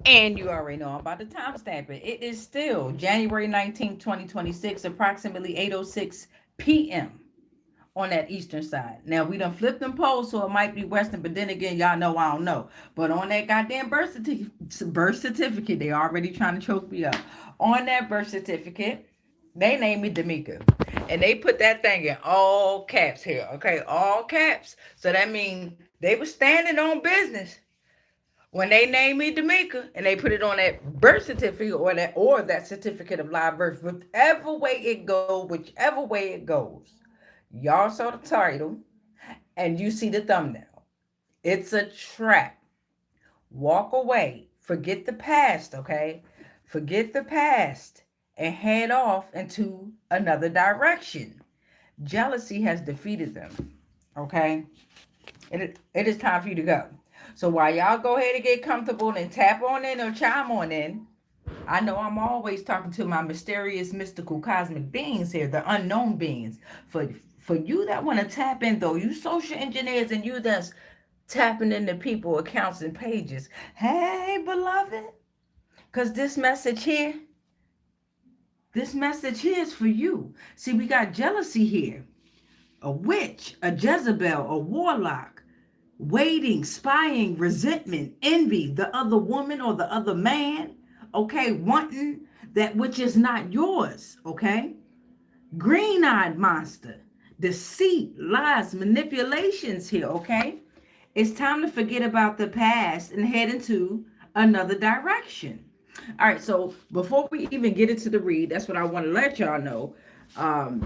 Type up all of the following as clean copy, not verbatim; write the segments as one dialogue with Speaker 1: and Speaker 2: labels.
Speaker 1: And you already know I'm about to timestamp it. It is still January 19th, 2026, approximately 8:06 p.m. on that eastern side. Now we done flipped them poles, so it might be western, but then again, y'all know I don't know. But on that goddamn birth certificate, they already trying to choke me up. On that birth certificate, they named me D'Amica. And they put that thing in all caps here. Okay, all caps. So that means they were standing on business when they named me D'Amica, and they put it on that birth certificate or that certificate of live birth, whichever way it goes, whichever way it goes. Y'all saw the title and you see the thumbnail. It's a trap. Walk away. Forget the past, okay? Forget the past and head off into another direction. Jealousy has defeated them, okay? It is time for you to go. So while y'all go ahead and get comfortable and tap on in or chime on in, I know I'm always talking to my mysterious, mystical, cosmic beings here, the unknown beings. For you that want to tap in, though, you social engineers and you that's tapping into people, accounts, and pages. Hey, beloved, because this message here is for you. See, we got jealousy here, a witch, a Jezebel, a warlock, waiting, spying, resentment, envy, the other woman or the other man, okay, wanting that which is not yours, okay? Green eyed monster, deceit, lies, manipulations here, okay? It's time to forget about the past and head into another direction. All right, so before we even get into the read, that's what I want to let y'all know. Um,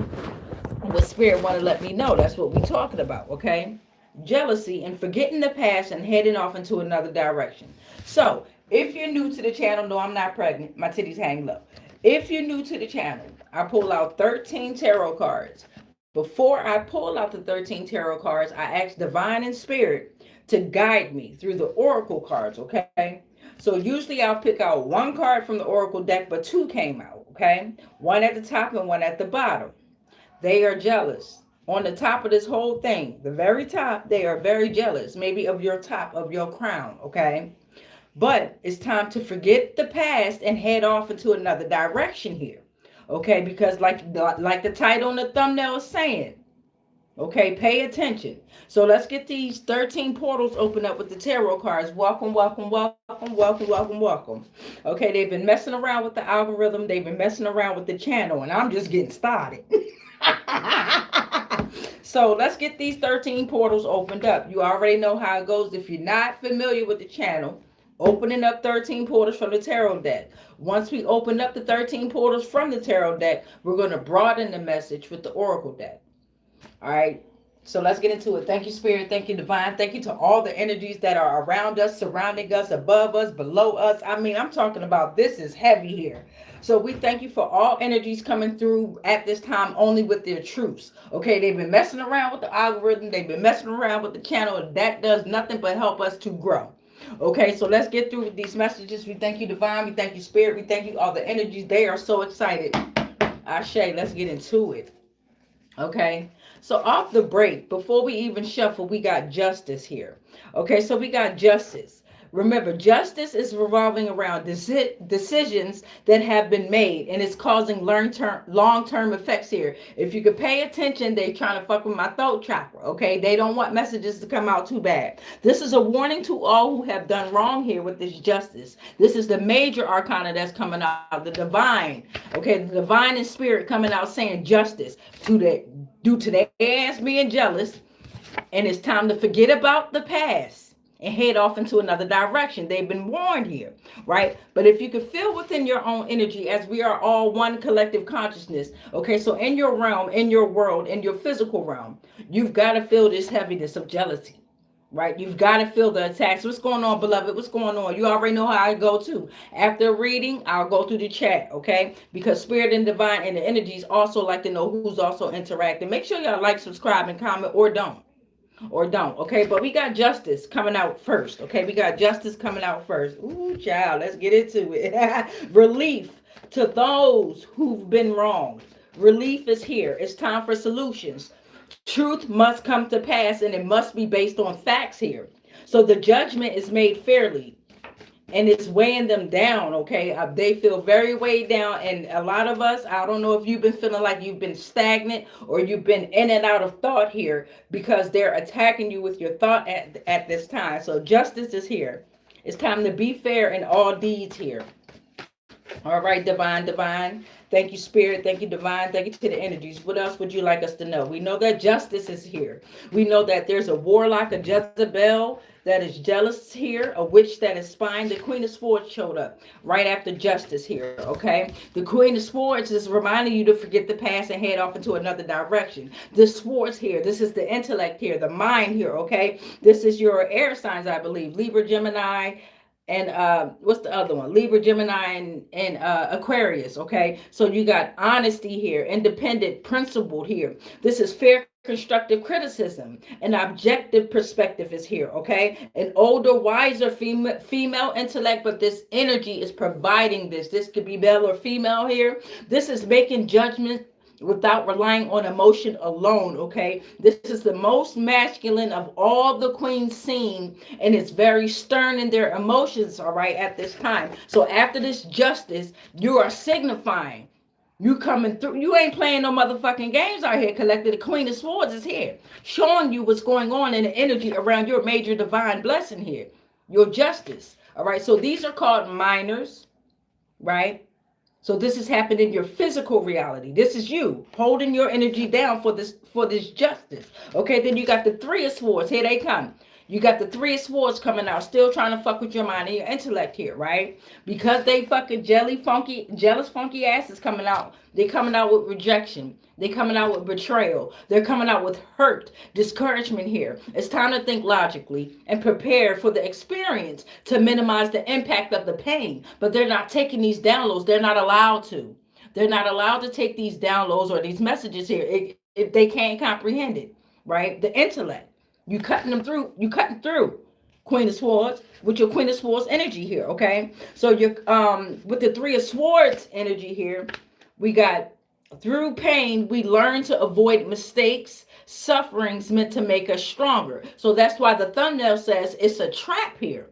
Speaker 1: what Spirit want to let me know. That's what we're talking about, okay? Jealousy and forgetting the past and heading off into another direction. So, if you're new to the channel, no, I'm not pregnant. My titties hang low. If you're new to the channel, I pull out 13 tarot cards. Before I pull out the 13 tarot cards, I ask Divine and Spirit to guide me through the oracle cards, okay? So usually I'll pick out one card from the oracle deck, but two came out, okay? One at the top and one at the bottom. They are jealous. On the top of this whole thing, the very top, they are very jealous, maybe of your top of your crown, okay? But it's time to forget the past and head off into another direction here, okay? Because like the title and the thumbnail is saying, okay, pay attention. So let's get these 13 portals open up with the tarot cards. Welcome, welcome, welcome, welcome, welcome, welcome. Okay, they've been messing around with the algorithm. They've been messing around with the channel, and I'm just getting started. So let's get these 13 portals opened up. You already know how it goes. If you're not familiar with the channel, opening up 13 portals from the tarot deck. Once we open up the 13 portals from the tarot deck, we're going to broaden the message with the oracle deck. All right. So let's get into it. Thank you, Spirit. Thank you, Divine. Thank you to all the energies that are around us, surrounding us, above us, below us. I mean, I'm talking about this is heavy here. So we thank you for all energies coming through at this time only with their truths. Okay, they've been messing around with the algorithm. They've been messing around with the channel. That does nothing but help us to grow. Okay, so let's get through with these messages. We thank you, Divine. We thank you, Spirit. We thank you, all the energies. They are so excited. Ashe, let's get into it. Okay, so off the break, before we even shuffle, we got justice here. Okay, so we got justice. Remember, justice is revolving around decisions that have been made, and it's causing long-term effects here. If you could pay attention, they trying to fuck with my throat chakra. Okay, they don't want messages to come out too bad. This is a warning to all who have done wrong here with this justice. This is the major arcana that's coming out, the divine. Okay, the divine and spirit coming out saying justice to the due to their ass being jealous, and it's time to forget about the past and head off into another direction. They've been warned here, right? But if you could feel within your own energy, as we are all one collective consciousness, okay, so in your realm, in your world, in your physical realm, you've got to feel this heaviness of jealousy. Right, you've got to feel the attacks. What's going on, beloved? What's going on? You already know how I go too. After reading, I'll go through the chat, okay? Because spirit and divine and the energies also like to know who's also interacting. Make sure y'all like, subscribe, and comment, or don't, okay? But we got justice coming out first, okay? We got justice coming out first. Ooh, child, let's get into it. Relief to those who've been wronged. Relief is here. It's time for solutions. Truth must come to pass, and it must be based on facts here. So the judgment is made fairly. and it's weighing them down. Okay, they feel very weighed down, and a lot of us, I don't know if you've been feeling like you've been stagnant or you've been in and out of thought here, because they're attacking you with your thought at this time. So justice is here. It's time to be fair in all deeds here. All right, divine. Thank you, spirit. Thank you, divine. Thank you to the energies. What else would you like us to know? We know that justice is here. We know that there's a warlock, a Jezebel that is jealous here, a witch that is spying. The Queen of Swords showed up right after justice here, okay? The Queen of Swords is reminding you to forget the past and head off into another direction. The swords here, this is the intellect here, the mind here, okay? This is your air signs, I believe. Libra, Gemini, and what's the other one? Libra, Gemini, and Aquarius. Okay, so you got honesty here, independent, principled here. This is fair, constructive criticism. An objective perspective is here. Okay, an older, wiser female intellect, but this energy is providing this. This could be male or female here. This is making judgments without relying on emotion alone. Okay, this is the most masculine of all the queens seen, and it's very stern in their emotions, all right, at this time. So after this justice, you are signifying you coming through. You ain't playing no motherfucking games out here, collected. The Queen of Swords is here, showing you what's going on in the energy around your major divine blessing here, your justice. All right, so these are called minors, right? So this is happening in your physical reality. This is you holding your energy down for this justice. Okay, then you got the Three of Swords. Here they come. You got the Three of Swords coming out, still trying to fuck with your mind and your intellect here, right? Because they fucking jealous, funky asses coming out. They coming out with rejection. They coming out with betrayal. They're coming out with hurt, discouragement here. It's time to think logically and prepare for the experience to minimize the impact of the pain. But they're not taking these downloads. They're not allowed to. They're not allowed to take these downloads or these messages here if they can't comprehend it, right? The intellect. You cutting them through. You cutting through. Queen of Swords with your Queen of Swords energy here, okay? So you're with the Three of Swords energy here, we got through pain, we learn to avoid mistakes, sufferings meant to make us stronger. So that's why the thumbnail says it's a trap here.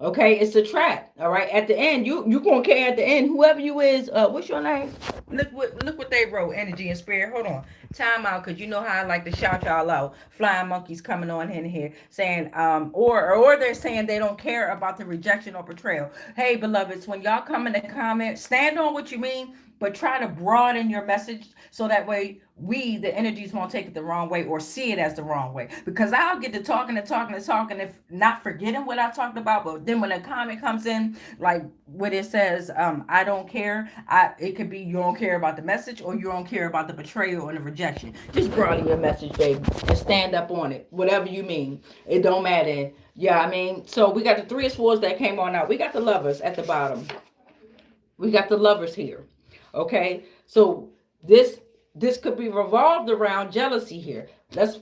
Speaker 1: Okay, it's a trap. All right. At the end, you gonna care at the end. Whoever you is, what's your name? Look what they wrote. Energy and spirit. Hold on. Time out, cause you know how I like to shout y'all out. Flying monkeys coming on in here saying, or they're saying they don't care about the rejection or betrayal. Hey, beloveds, when y'all come in the comment, stand on what you mean, but try to broaden your message so that way the energies won't take it the wrong way or see it as the wrong way. Because I'll get to talking if not forgetting what I talked about, but then when a comment comes in, like what it says, I don't care, it could be you don't care about the message or you don't care about the betrayal and the rejection. Just broaden your message, baby, and stand up on it. Whatever you mean. It don't matter. Yeah, I mean, so we got the Three of Swords that came on out. We got the Lovers at the bottom. We got the Lovers here. Okay, so this could be revolved around jealousy here. Let's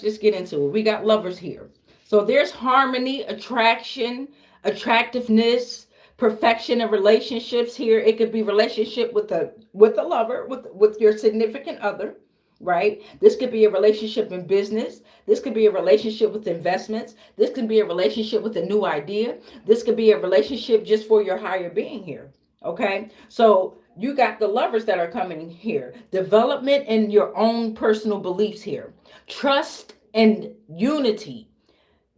Speaker 1: just get into it. We got Lovers here. So there's harmony, attraction, attractiveness, perfection in relationships here. It could be relationship with a lover, with your significant other, right? This could be a relationship in business. This could be a relationship with investments. This could be a relationship with a new idea. This could be a relationship just for your higher being here. Okay, so you got the Lovers that are coming here. Development in your own personal beliefs here. Trust and unity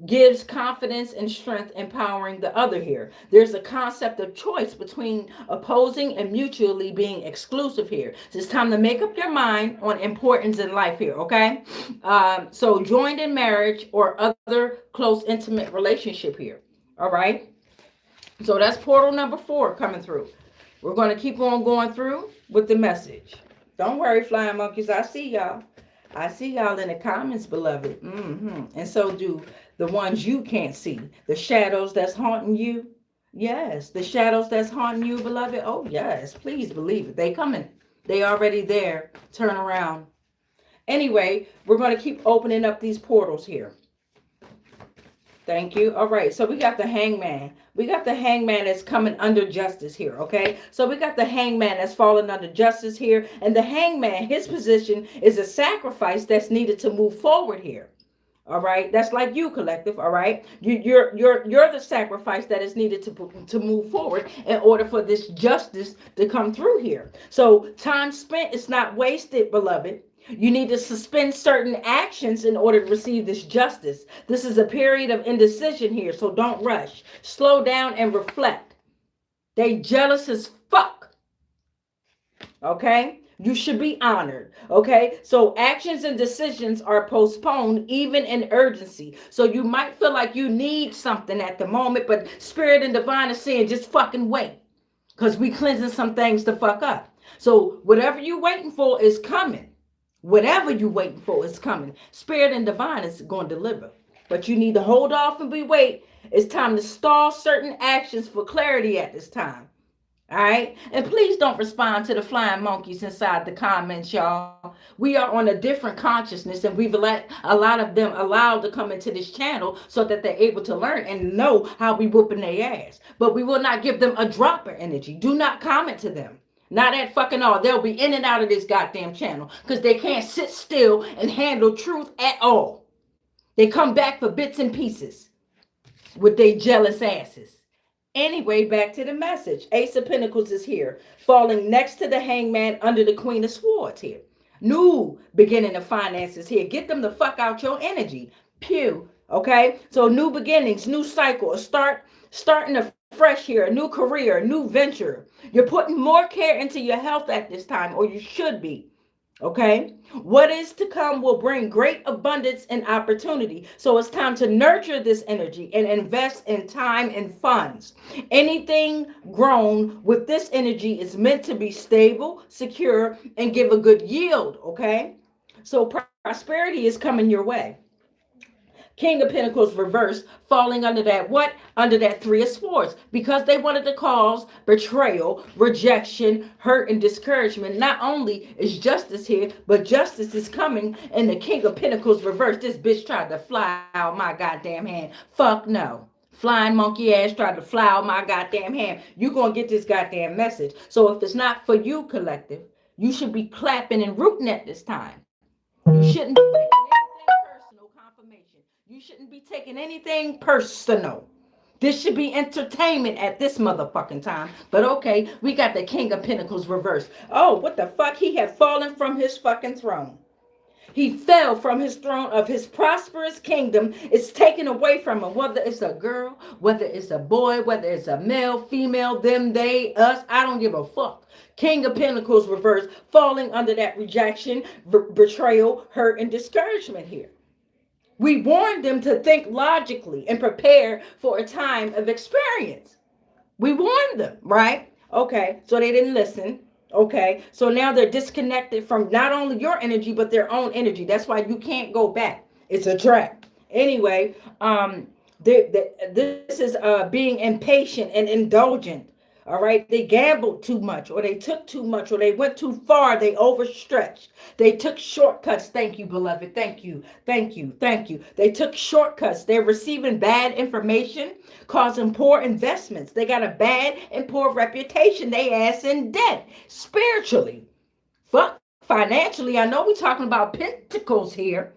Speaker 1: gives confidence and strength, empowering the other here. There's a concept of choice between opposing and mutually being exclusive here. So it's time to make up your mind on importance in life here, okay? So joined in marriage or other close, intimate relationship here, all right? So that's portal number 4 coming through. We're going to keep on going through with the message. Don't worry, flying monkeys. I see y'all. I see y'all in the comments, beloved. And so do the ones you can't see. The shadows that's haunting you. Yes, the shadows that's haunting you, beloved. Oh, yes. Please believe it. They coming. They already there. Turn around. Anyway, we're going to keep opening up these portals here. Thank you. All right. So we got the Hangman. We got the Hangman that's coming under justice here. Okay. So we got the Hangman that's falling under justice here. And the Hangman, his position is a sacrifice that's needed to move forward here. All right, that's like you, collective. All right, you're the sacrifice that is needed to move forward in order for this justice to come through here. So time spent is not wasted, beloved. You need to suspend certain actions in order to receive this justice. This is a period of indecision here, so don't rush. Slow down and reflect. They jealous as fuck. Okay? You should be honored. Okay? So actions and decisions are postponed even in urgency. So you might feel like you need something at the moment, but spirit and divine is saying just fucking wait. Because we cleansing some things to fuck up. So whatever you waiting for is coming. Whatever you waiting for is coming. Spirit and divine is going to deliver. But you need to hold off and be wait. It's time to stall certain actions for clarity at this time. All right. And please don't respond to the flying monkeys inside the comments, y'all. We are on a different consciousness, and we've let a lot of them allowed to come into this channel so that they're able to learn and know how we whooping their ass. But we will not give them a drop of energy. Do not comment to them. Not at fucking all. They'll be in and out of this goddamn channel because they can't sit still and handle truth at all. They come back for bits and pieces with their jealous asses. Anyway, back to the message. Ace of Pentacles is here, falling next to the Hangman under the Queen of Swords here. New beginning of finances here. Get them the fuck out your energy. Pew. Okay? So new beginnings, new cycle, starting fresh here, a new career, a new venture. You're putting more care into your health at this time, or you should be. Okay, what is to come will bring great abundance and opportunity. So it's time to nurture this energy and invest in time and funds. Anything grown with this energy is meant to be stable, secure, and give a good yield. Okay, so prosperity is coming your way. King of Pentacles reversed, falling under that what? Under that Three of Swords. Because they wanted to cause betrayal, rejection, hurt, and discouragement. Not only is justice here, but justice is coming, and the King of Pentacles reversed. This bitch tried to fly out my goddamn hand. Fuck no. Flying monkey ass tried to fly out my goddamn hand. You gonna get this goddamn message. So if it's not for you, collective, you should be clapping and rooting at this time. You shouldn't be taking anything personal. Confirmation. You shouldn't be taking anything personal. This should be entertainment at this motherfucking time. But okay, we got the King of Pentacles reversed. Oh, what the fuck? He had fallen from his fucking throne. He fell from his throne of his prosperous kingdom. It's taken away from him, whether it's a girl, whether it's a boy, whether it's a male, female, them, they, us. I don't give a fuck. King of Pentacles reversed, falling under that rejection, betrayal, hurt, and discouragement here. We warned them to think logically and prepare for a time of experience. We warned them, right? Okay, so they didn't listen. Okay, so now they're disconnected from not only your energy, but their own energy. That's why you can't go back. It's a trap. Anyway, this is being impatient and indulgent. All right, they gambled too much, or they took too much, or they went too far. They overstretched. They took shortcuts. Thank you, beloved. Thank you. Thank you. Thank you. They took shortcuts. They're receiving bad information, causing poor investments. They got a bad and poor reputation. They ass in debt spiritually. Fuck financially. I know we're talking about pentacles here.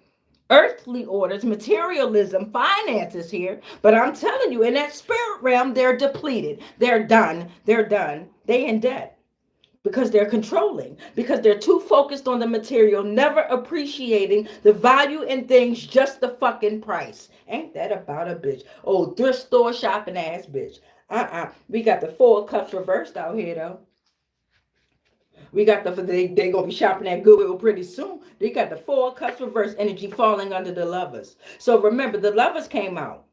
Speaker 1: Earthly orders, materialism, finances here. But I'm telling you, in that spirit realm, they're depleted. They're done. They're done. They in debt. Because they're controlling. Because they're too focused on the material, never appreciating the value in things, just the fucking price. Ain't that about a bitch? Oh, thrift store shopping ass bitch. We got the Four of Cups reversed out here, though. We got they gonna be shopping at Goodwill pretty soon. They got the Four of Cups reverse energy falling under the Lovers. So remember, the Lovers came out,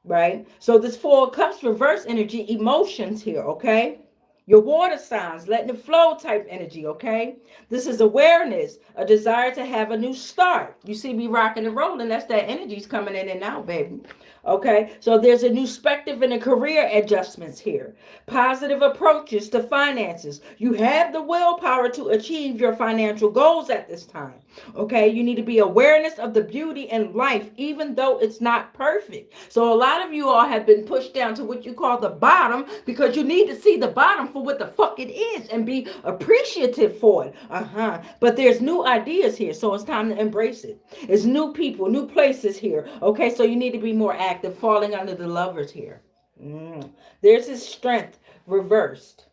Speaker 1: right? So this Four of Cups reverse energy, emotions here, okay? Your water signs, letting it flow type energy, okay? This is awareness, a desire to have a new start. You see me rocking and rolling, that's that energy's coming in and out, baby. Okay, so there's a new perspective and a career adjustments here. Positive approaches to finances. You have the willpower to achieve your financial goals at this time. Okay, you need to be awareness of the beauty in life, even though it's not perfect. So a lot of you all have been pushed down to what you call the bottom because you need to see the bottom for what the fuck it is and be appreciative for it. But there's new ideas here, so it's time to embrace it. It's new people, new places here. Okay, so you need to be more active, falling under the lovers here. There's his strength reversed.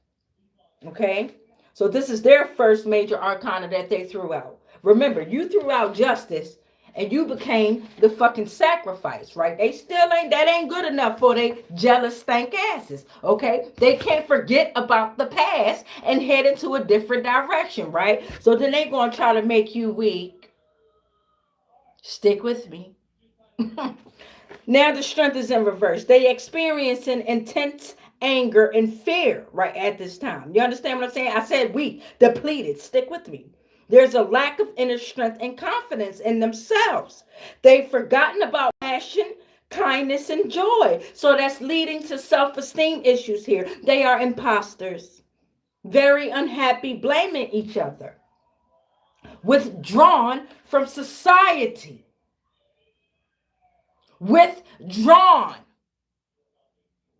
Speaker 1: Okay, so this is their first major arcana that they threw out. Remember, you threw out justice and you became the fucking sacrifice, right? They still ain't, that ain't good enough for they jealous stank asses, okay? They can't forget about the past and head into a different direction, right? So then they gonna try to make you weak. Stick with me. Now the strength is in reverse. They experiencing intense anger and fear right at this time. You understand what I'm saying? I said weak, depleted. Stick with me. There's a lack of inner strength and confidence in themselves. They've forgotten about passion, kindness, and joy. So that's leading to self-esteem issues here. They are imposters, very unhappy, blaming each other, withdrawn from society. Withdrawn.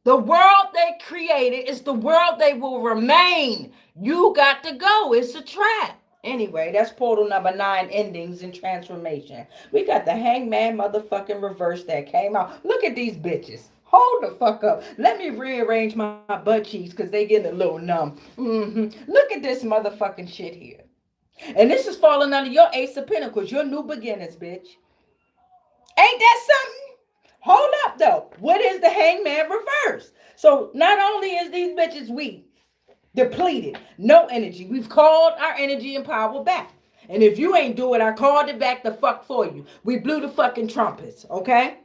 Speaker 1: The world they created is the world they will remain. You got to go. It's a trap. Anyway, that's portal number 9, endings and transformation. We got the hangman motherfucking reverse that came out. Look at these bitches. Hold the fuck up. Let me rearrange my butt cheeks because they getting a little numb. Look at this motherfucking shit here. And this is falling under your Ace of Pentacles, your new beginnings, bitch. Ain't that something? Hold up, though. What is the hangman reverse? So not only is these bitches weak, depleted, no energy. We've called our energy and power back. And if you ain't do it, I called it back the fuck for you. We blew the fucking trumpets, okay?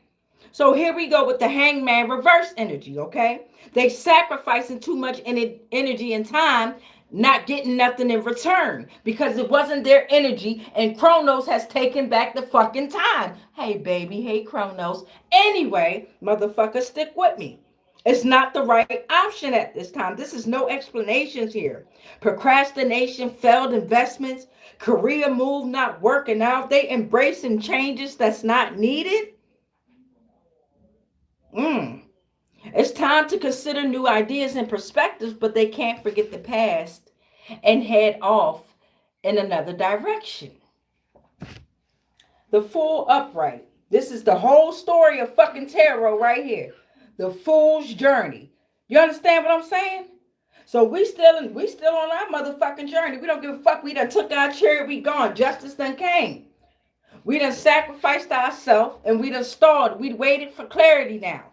Speaker 1: So here we go with the hangman reverse energy, okay? They sacrificing too much energy and time, not getting nothing in return because it wasn't their energy, and Kronos has taken back the fucking time. Hey, baby. Hey, Kronos. Anyway, motherfucker, stick with me. It's not the right option at this time. This is no explanations here. Procrastination, failed investments, career move not working out. They embracing changes that's not needed. It's time to consider new ideas and perspectives, but they can't forget the past and head off in another direction. The Fool upright. This is the whole story of fucking tarot right here. The Fool's journey. You understand what I'm saying? So we still on our motherfucking journey. We don't give a fuck. We done took our chariot. We gone. Justice done came. We done sacrificed ourselves and we done stalled. We waited for clarity now.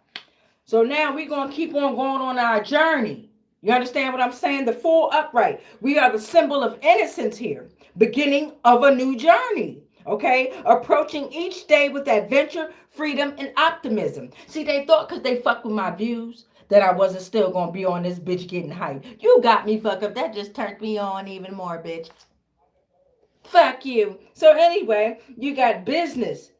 Speaker 1: So now we're going to keep on going on our journey. You understand what I'm saying? The Fool upright. We are the symbol of innocence here. Beginning of a new journey. Okay? Approaching each day with adventure, freedom, and optimism. See, they thought because they fucked with my views that I wasn't still going to be on this bitch getting hype. You got me fucked up. That just turned me on even more, bitch. Fuck you. So anyway, you got business,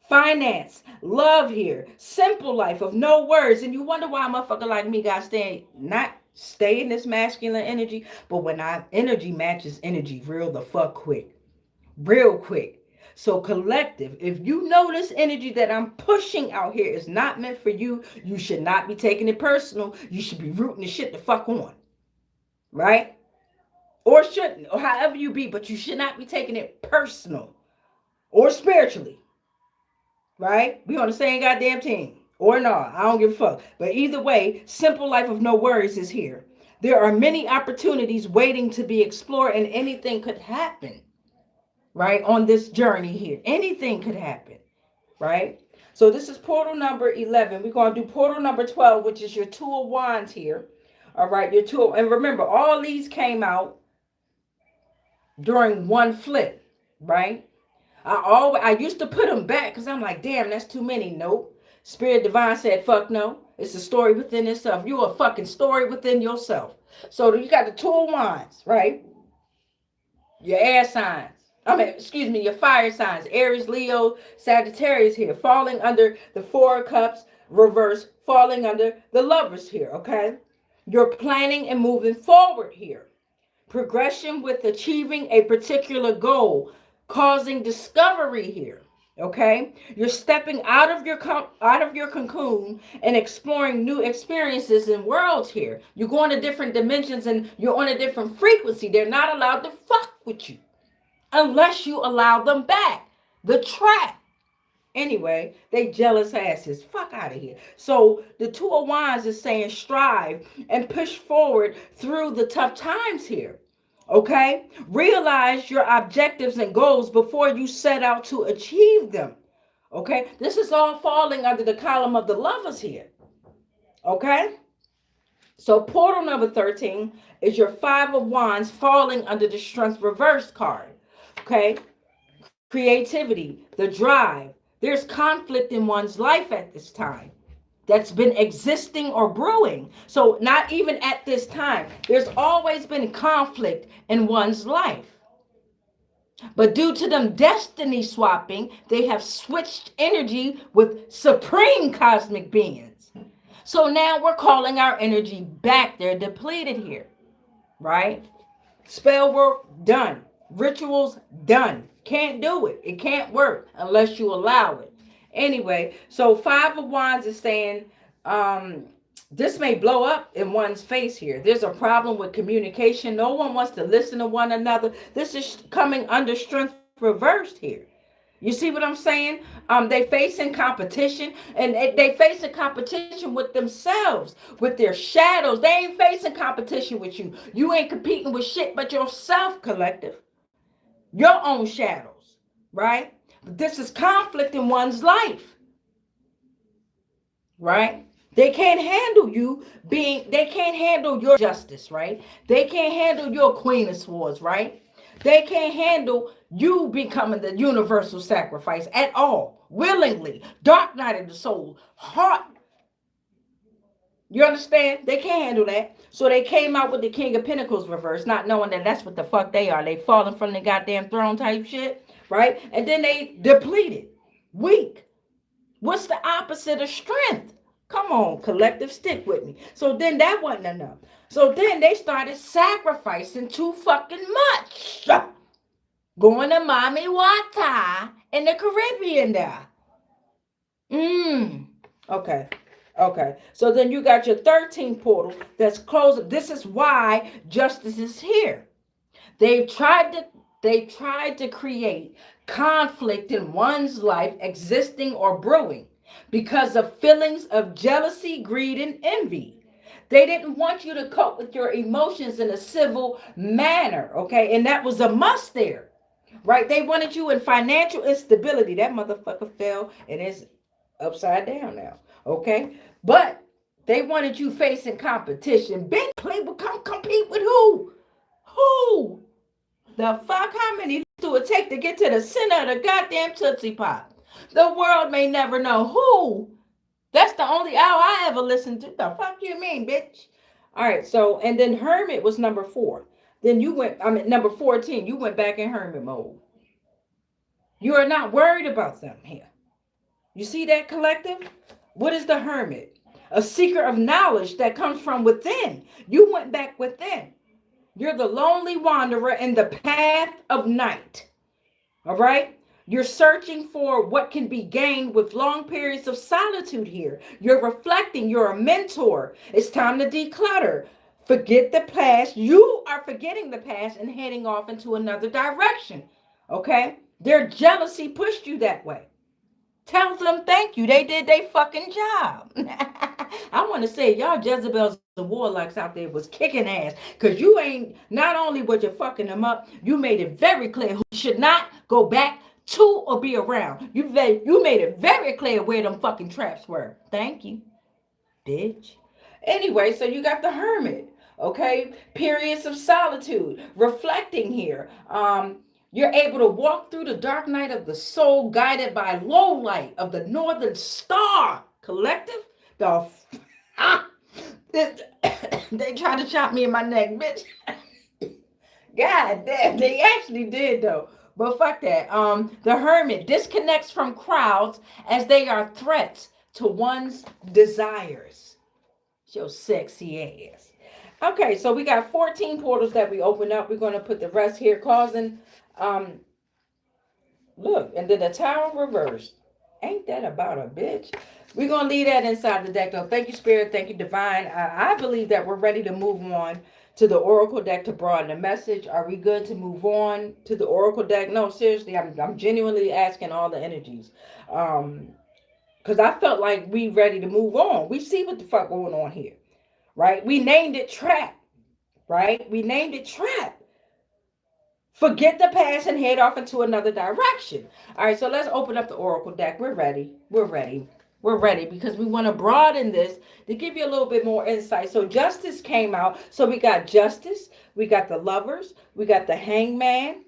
Speaker 1: finance, love here, simple life of no words. And you wonder why a motherfucker like me got not stay in this masculine energy, but when our energy matches energy real the fuck quick. Real quick. So collective, if you know this energy that I'm pushing out here is not meant for you, you should not be taking it personal. You should be rooting the shit the fuck on. Right? Or shouldn't, or however you be, but you should not be taking it personal or spiritually. Right? We on the same goddamn team. Or no, I don't give a fuck. But either way, simple life of no worries is here. There are many opportunities waiting to be explored and anything could happen. Right? On this journey here. Anything could happen. Right? So this is portal number 11. We're going to do portal number 12, which is your 2 of Wands here. All right? Your 2 and remember, all these came out during one flip. Right? I used to put them back because I'm like, damn, that's too many. Nope. Spirit Divine said, fuck no. It's a story within itself. You're a fucking story within yourself. So you got the 2 of Wands, right? Your air signs. Your fire signs. Aries, Leo, Sagittarius here. Falling under the 4 of Cups, reverse. Falling under the Lovers here, okay? You're planning and moving forward here. Progression with achieving a particular goal. Causing discovery here. Okay, you're stepping out of your cocoon and exploring new experiences and worlds here. You're going to different dimensions and you're on a different frequency. They're not allowed to fuck with you unless you allow them back. The trap. Anyway, they jealous asses. Fuck out of here. So the Two of Wands is saying strive and push forward through the tough times here. Okay? Realize your objectives and goals before you set out to achieve them. Okay? This is all falling under the column of the lovers here. Okay? So portal number 13 is your Five of Wands falling under the Strength reverse card. Okay? Creativity, the drive. There's conflict in one's life at this time that's been existing or brewing. So, not even at this time, there's always been conflict in one's life. But due to them destiny swapping, they have switched energy with supreme cosmic beings. So now we're calling our energy back. They're depleted here, right? Spell work done. Rituals done. Can't do it. It can't work unless you allow it. Anyway, so Five of Wands is saying this may blow up in one's face here. There's a problem with communication. No one wants to listen to one another. This is coming under Strength reversed here. You see what I'm saying? They facing competition, and they facing competition with themselves, with their shadows. They ain't facing competition with you. You ain't competing with shit but yourself, collective. Your own shadows, right? But this is conflict in one's life, right? They can't handle you they can't handle your justice, right? They can't handle your Queen of Swords, right? They can't handle you becoming the universal sacrifice at all, willingly. Dark night of the soul, heart. You understand? They can't handle that. So they came out with the King of Pentacles reverse, not knowing that that's what the fuck they are. They falling from the goddamn throne type shit, right? And then they depleted, weak. What's the opposite of strength? Come on, collective, stick with me. So then that wasn't enough. So then they started sacrificing too fucking much. Going to Mommy Wata in the Caribbean there. Okay. Okay. So then you got your 13 portal that's closed. This is why justice is here. They tried to create conflict in one's life existing or brewing because of feelings of jealousy, greed, and envy. They didn't want you to cope with your emotions in a civil manner, okay? And that was a must there, right? They wanted you in financial instability. That motherfucker fell and is upside down now, okay? But they wanted you facing competition. Big play will come compete with who? Who? The fuck? How many do it take to get to the center of the goddamn Tootsie Pop? The world may never know who. That's the only hour I ever listened to. The fuck you mean, bitch? All right, so, and then Hermit was number 4. Then you went, number 14, you went back in Hermit mode. You are not worried about them here. You see that, collective? What is the Hermit? A seeker of knowledge that comes from within. You went back within. You're the lonely wanderer in the path of night. All right? You're searching for what can be gained with long periods of solitude here. You're reflecting. You're a mentor. It's time to declutter. Forget the past. You are forgetting the past and heading off into another direction. Okay? Their jealousy pushed you that way. Tell them thank you. They did their fucking job. I want to say, y'all Jezebels and warlocks out there was kicking ass. Because you ain't, not only was you fucking them up, you made it very clear who should not go back to or be around. You made it very clear where them fucking traps were. Thank you, bitch. Anyway, so you got the Hermit. Okay? Periods of solitude. Reflecting here. You're able to walk through the dark night of the soul guided by low light of the northern star collective. They tried to chop me in my neck, bitch. God damn, they actually did though. But fuck that. The Hermit disconnects from crowds as they are threats to one's desires. Your sexy ass. Okay, so we got 14 portals that we opened up. We're going to put the rest here, causing Look, and then the Tower reversed. Ain't that about a bitch? We're going to leave that inside the deck, though. Thank you, Spirit. Thank you, Divine. I believe that we're ready to move on to the Oracle deck to broaden the message. Are we good to move on to the Oracle deck? No, seriously, I'm genuinely asking all the energies. Because I felt like we ready to move on. We see what the fuck going on here, right? We named it Trap, right? We named it Trap. Forget the past and head off into another direction. All right, so let's open up the Oracle deck. We're ready. We're ready. We're ready because we want to broaden this to give you a little bit more insight. So Justice came out. So we got Justice, we got the Lovers, we got the Hangman,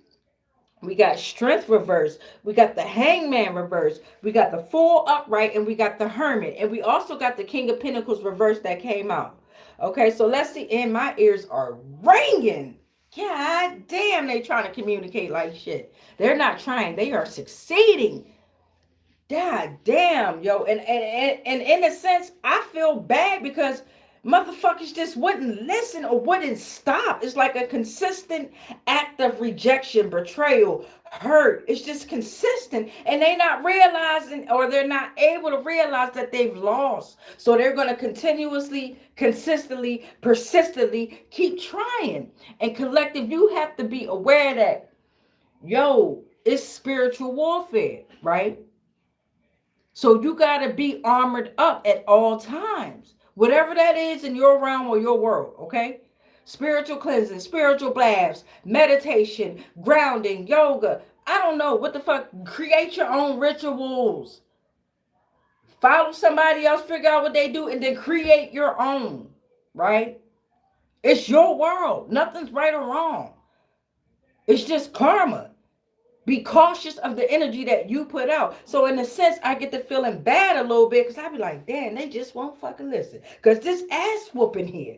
Speaker 1: we got Strength reverse, we got the Hangman reverse, we got the Fool upright, and we got the Hermit. And we also got the King of Pentacles reverse that came out. Okay, so let's see. And my ears are ringing. God damn, they trying to communicate like shit. They're not trying. They are succeeding. God damn, yo. And in a sense, I feel bad because motherfuckers just wouldn't listen or wouldn't stop. It's like a consistent act of rejection, betrayal, hurt. It's just consistent. And they not realizing, or they're not able to realize that they've lost. So they're going to continuously, consistently, persistently keep trying. And collective, you have to be aware that, yo, it's spiritual warfare, right? So you got to be armored up at all times. Whatever that is in your realm or your world, okay? Spiritual cleansing, spiritual baths, meditation, grounding, yoga. I don't know. What the fuck? Create your own rituals. Follow somebody else, figure out what they do, and then create your own, right? It's your world. Nothing's right or wrong. It's just karma. Be cautious of the energy that you put out. So in a sense, I get to feeling bad a little bit because I be like, damn, they just won't fucking listen. Because this ass whooping here.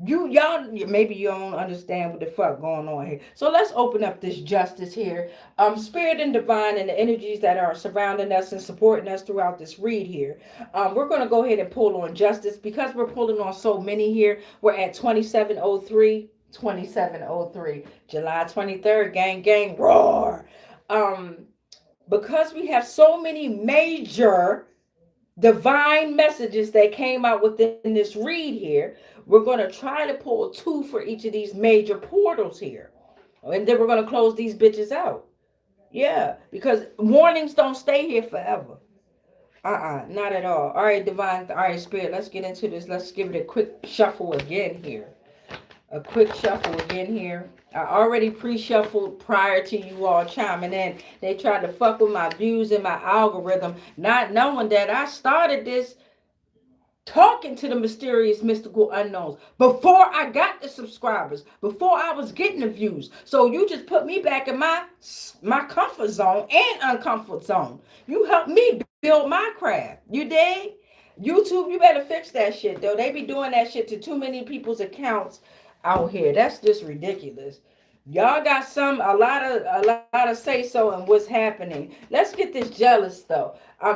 Speaker 1: Y'all, maybe you don't understand what the fuck going on here. So let's open up this Justice here. Spirit and Divine and the energies that are surrounding us and supporting us throughout this read here. We're going to go ahead and pull on Justice because we're pulling on so many here. We're at 2703. 2703, July 23rd, gang, gang, roar. Because we have so many major divine messages that came out within this read here, we're going to try to pull two for each of these major portals here. And then we're going to close these bitches out. Yeah, because warnings don't stay here forever. Not at all. All right, Divine, all right, Spirit, let's get into this. Let's give it a quick shuffle again here. A quick shuffle again here. I already pre-shuffled prior to you all chiming in. They tried to fuck with my views and my algorithm, not knowing that I started this talking to the mysterious, mystical unknowns before I got the subscribers, before I was getting the views. So you just put me back in my comfort zone and uncomfort zone. You helped me build my craft. You dig? YouTube, you better fix that shit, though. They be doing that shit to too many people's accounts out here. That's just ridiculous. Y'all got a lot of say so in what's happening. Let's get this jealous though.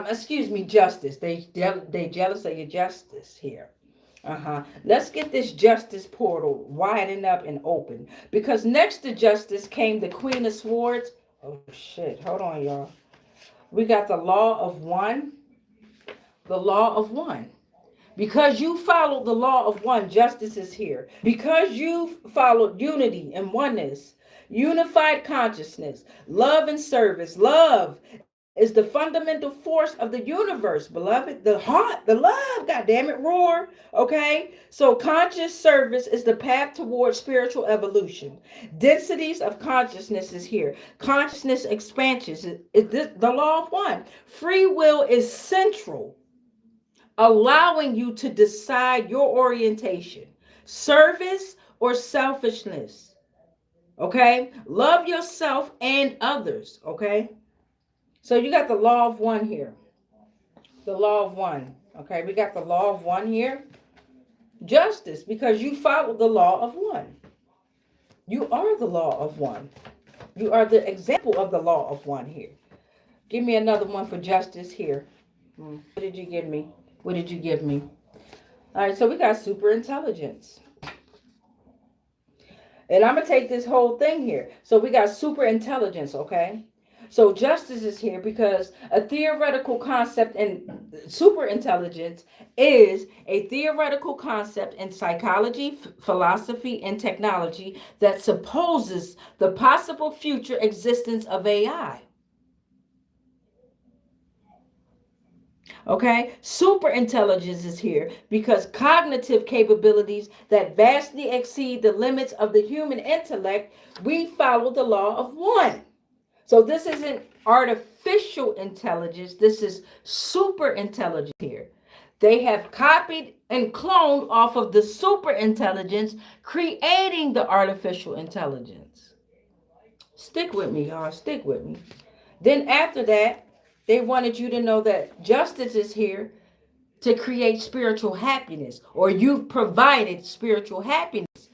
Speaker 1: Excuse me, Justice. They jealous of your justice here. Let's get this Justice portal widen up and open because next to Justice came the Queen of Swords. Oh shit! Hold on, y'all. We got the Law of One. The Law of One. Because you followed the law of one, justice is here. Because you followed unity and oneness, unified consciousness, love and service. Love is the fundamental force of the universe, beloved. The heart, the love, goddamn it, roar. Okay? So conscious service is the path towards spiritual evolution. Densities of consciousness is here. Consciousness expansions is the law of one. Free will is central, allowing you to decide your orientation, service or selfishness. Okay? Love yourself and others. Okay? So you got the law of one here. The law of one. Okay? We got the law of one here. Justice, because you follow the law of one. You are the law of one. You are the example of the law of one here. Give me another one for justice here. What did you give me? What did you give me? All right, so we got super intelligence. And I'm going to take this whole thing here. So we got super intelligence, okay? So justice is here because a theoretical concept in super intelligence is a theoretical concept in psychology, philosophy, and technology that supposes the possible future existence of AI. Okay, super intelligence is here because cognitive capabilities that vastly exceed the limits of the human intellect, we follow the law of one. So this isn't artificial intelligence, this is super intelligence here. They have copied and cloned off of the super intelligence, creating the artificial intelligence. Stick with me, y'all, stick with me. Then after that, they wanted you to know that justice is here to create spiritual happiness, or you've provided spiritual happiness.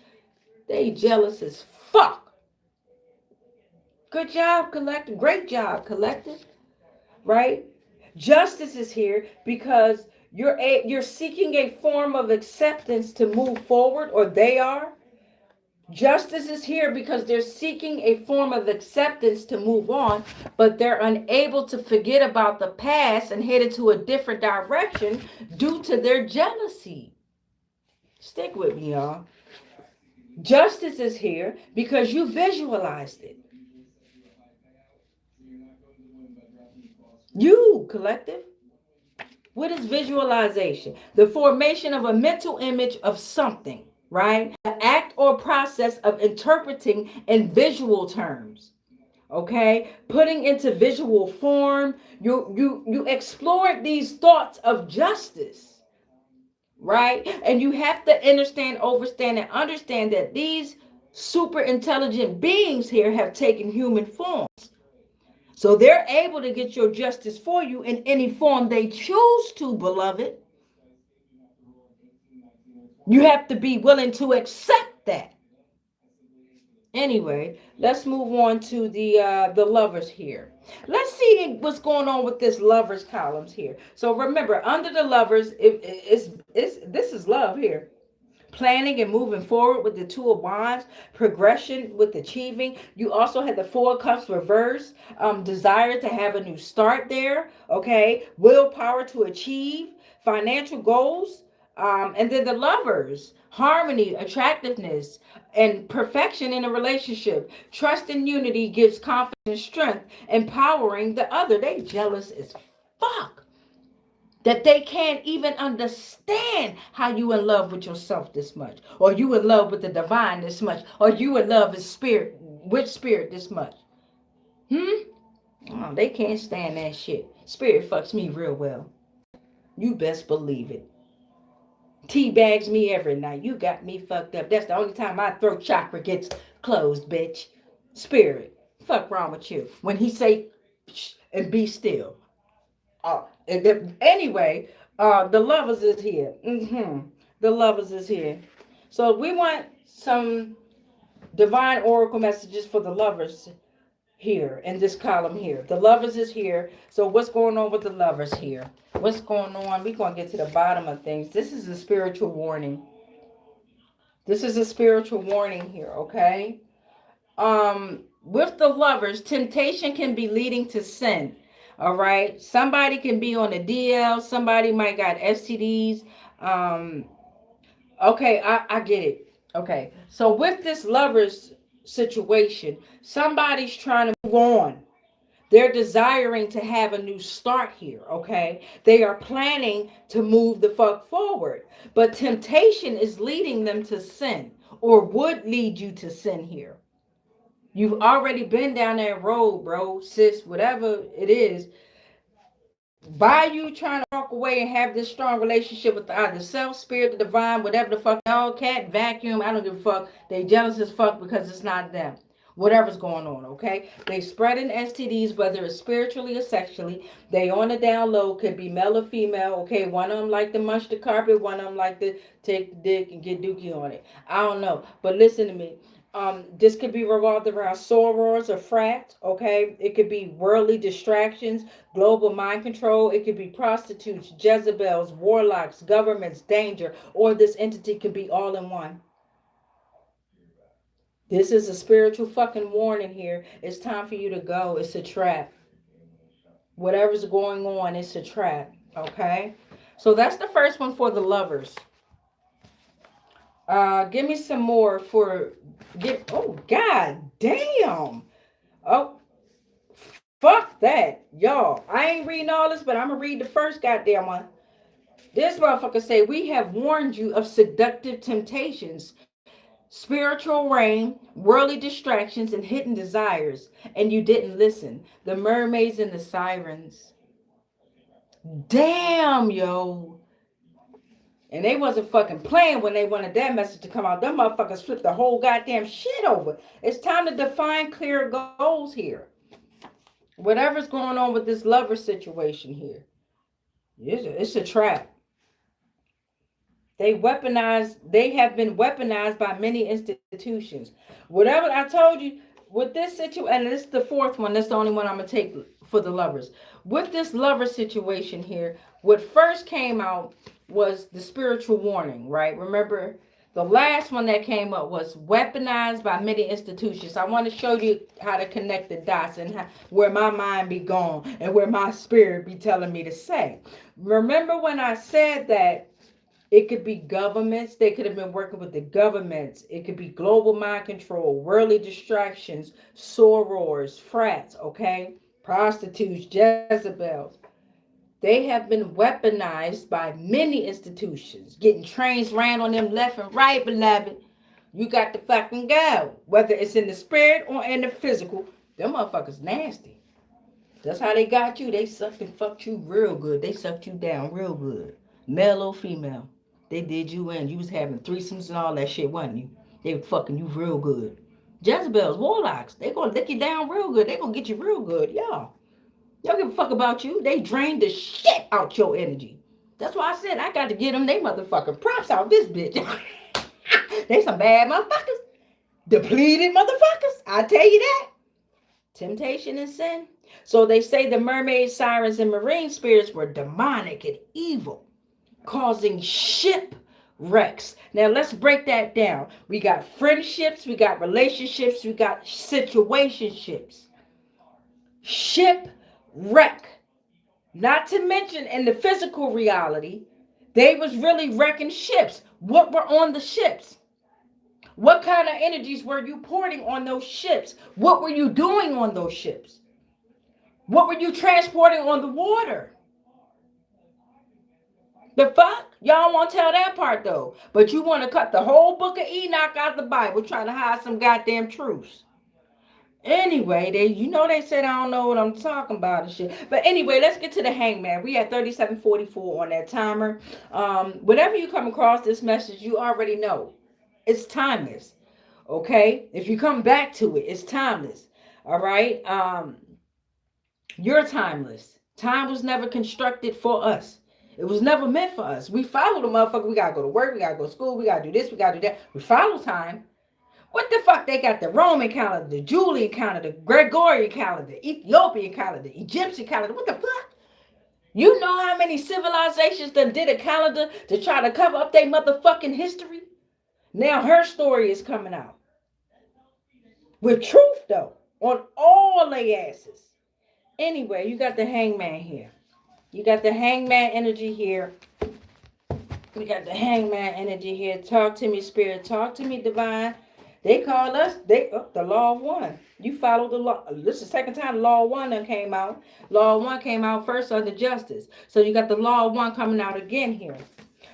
Speaker 1: They jealous as fuck. Good job, collective. Great job, collective. Right? Justice is here because you're seeking a form of acceptance to move forward, or they are. Justice is here because they're seeking a form of acceptance to move on, but they're unable to forget about the past and head into a different direction due to their jealousy. Stick with me, y'all. Justice is here because you visualized it. You, collective. What is visualization? The formation of a mental image of something, right? The act or process of interpreting in visual terms. Okay, putting into visual form. You explored these thoughts of justice, right? And you have to understand, overstand, and understand that these super intelligent beings here have taken human forms. So they're able to get your justice for you in any form they choose to, beloved. You have to be willing to accept that. Anyway, let's move on to the lovers here. Let's see what's going on with this lovers columns here. So remember, under the lovers, it's this is love here. Planning and moving forward with the two of wands, progression with achieving. You also had the four of cups reverse, desire to have a new start there. Okay, willpower to achieve financial goals, and then the lovers, harmony, attractiveness, and perfection in a relationship. Trust and unity gives confidence and strength, empowering the other. They jealous as fuck that they can't even understand how you in love with yourself this much, or you in love with the divine this much, or you in love with spirit this much. Oh, they can't stand that shit. Spirit fucks me real well. You best believe it. Tea bags me every night. You got me fucked up. That's the only time my throat chakra gets closed, bitch. Spirit, fuck wrong with you? When he say shh and be still. Anyway, the lovers is here. The lovers is here. So we want some divine oracle messages for the lovers here in this column here. The lovers is here. So what's going on with the lovers here? What's going on? We're going to get to the bottom of things. This is a spiritual warning. This is a spiritual warning here, okay? With the lovers, temptation can be leading to sin. All right. Somebody can be on a DL. Somebody might got STDs. Okay, I get it. Okay. So with this lovers situation, somebody's trying to move on. They're desiring to have a new start here, okay? They are planning to move the fuck forward. But temptation is leading them to sin, or would lead you to sin here. You've already been down that road, bro, sis, whatever it is. By you trying to walk away and have this strong relationship with either self, spirit, the divine, whatever the fuck, no, cat, vacuum, I don't give a fuck. They jealous as fuck because it's not them. Whatever's going on, okay? They spreading STDs, whether it's spiritually or sexually. They on the down low, could be male or female, okay? One of them like to munch the carpet, one of them like to take the dick and get dookie on it. I don't know, but listen to me. This could be revolved around sorors or frats, okay? It could be worldly distractions, global mind control. It could be prostitutes, Jezebels, warlocks, governments, danger, or this entity could be all in one. This is a spiritual fucking warning here. It's time for you to go. It's a trap. Whatever's going on, it's a trap. Okay? So that's the first one for the lovers. Give me some more for oh god damn. Oh fuck that. Y'all. I ain't reading all this, but I'm gonna read the first goddamn one. This motherfucker say, we have warned you of seductive temptations, spiritual rain, worldly distractions, and hidden desires, and you didn't listen. The mermaids and the sirens. Damn, yo. And they wasn't fucking playing when they wanted that message to come out. Them motherfuckers flipped the whole goddamn shit over. It's time to define clear goals here. Whatever's going on with this lover situation here. It's a trap. They have been weaponized by many institutions. Whatever I told you with this situation, and this is the fourth one, that's the only one I'm going to take for the lovers. With this lover situation here, what first came out was the spiritual warning, right? Remember, the last one that came up was weaponized by many institutions. I want to show you how to connect the dots and where my mind be gone and where my spirit be telling me to say. Remember when I said that it could be governments. They could have been working with the governments. It could be global mind control, worldly distractions, sorors, frats, okay? Prostitutes, Jezebels. They have been weaponized by many institutions, getting trains ran on them left and right, beloved. You got to fucking go. Whether it's in the spirit or in the physical, them motherfuckers nasty. That's how they got you. They sucked and fucked you real good. They sucked you down real good. Male or female. They did you in. You was having threesomes and all that shit, wasn't you? They were fucking you real good. Jezebels, warlocks, they gonna lick you down real good. They gonna get you real good, y'all. Y'all give a fuck about you. They drained the shit out your energy. That's why I said I got to get them they motherfucking props out this bitch. They some bad motherfuckers. Depleted motherfuckers. I tell you that. Temptation and sin. So they say the mermaids, sirens, and marine spirits were demonic and evil, causing shipwrecks. Now let's break that down. We got friendships, we got relationships, we got situationships. Shipwreck. Not to mention in the physical reality, they was really wrecking ships. What were on the ships? What kind of energies were you pouring on those ships? What were you doing on those ships? What were you transporting on the water? The fuck? Y'all won't tell that part though. But you want to cut the whole book of Enoch out of the Bible trying to hide some goddamn truths. Anyway, they said I don't know what I'm talking about and shit. But anyway, let's get to the hangman. We at 37:44 on that timer. Whenever you come across this message, you already know. It's timeless. Okay? If you come back to it, it's timeless. All right? You're timeless. Time was never constructed for us. It was never meant for us. We follow the motherfucker. We gotta go to work. We gotta go to school. We gotta do this. We gotta do that. We follow time. What the fuck? They got the Roman calendar, the Julian calendar, the Gregorian calendar, Ethiopian calendar, Egyptian calendar. What the fuck? You know how many civilizations done did a calendar to try to cover up their motherfucking history? Now her story is coming out. With truth, though. On all their asses. Anyway, you got the hangman here. You got the hangman energy here. We got the hangman energy here. Talk to me, spirit. Talk to me, divine. They call us, the law of one. You follow the law. This is the second time the law of one done came out. Law of one came out first under justice. So you got the law of one coming out again here.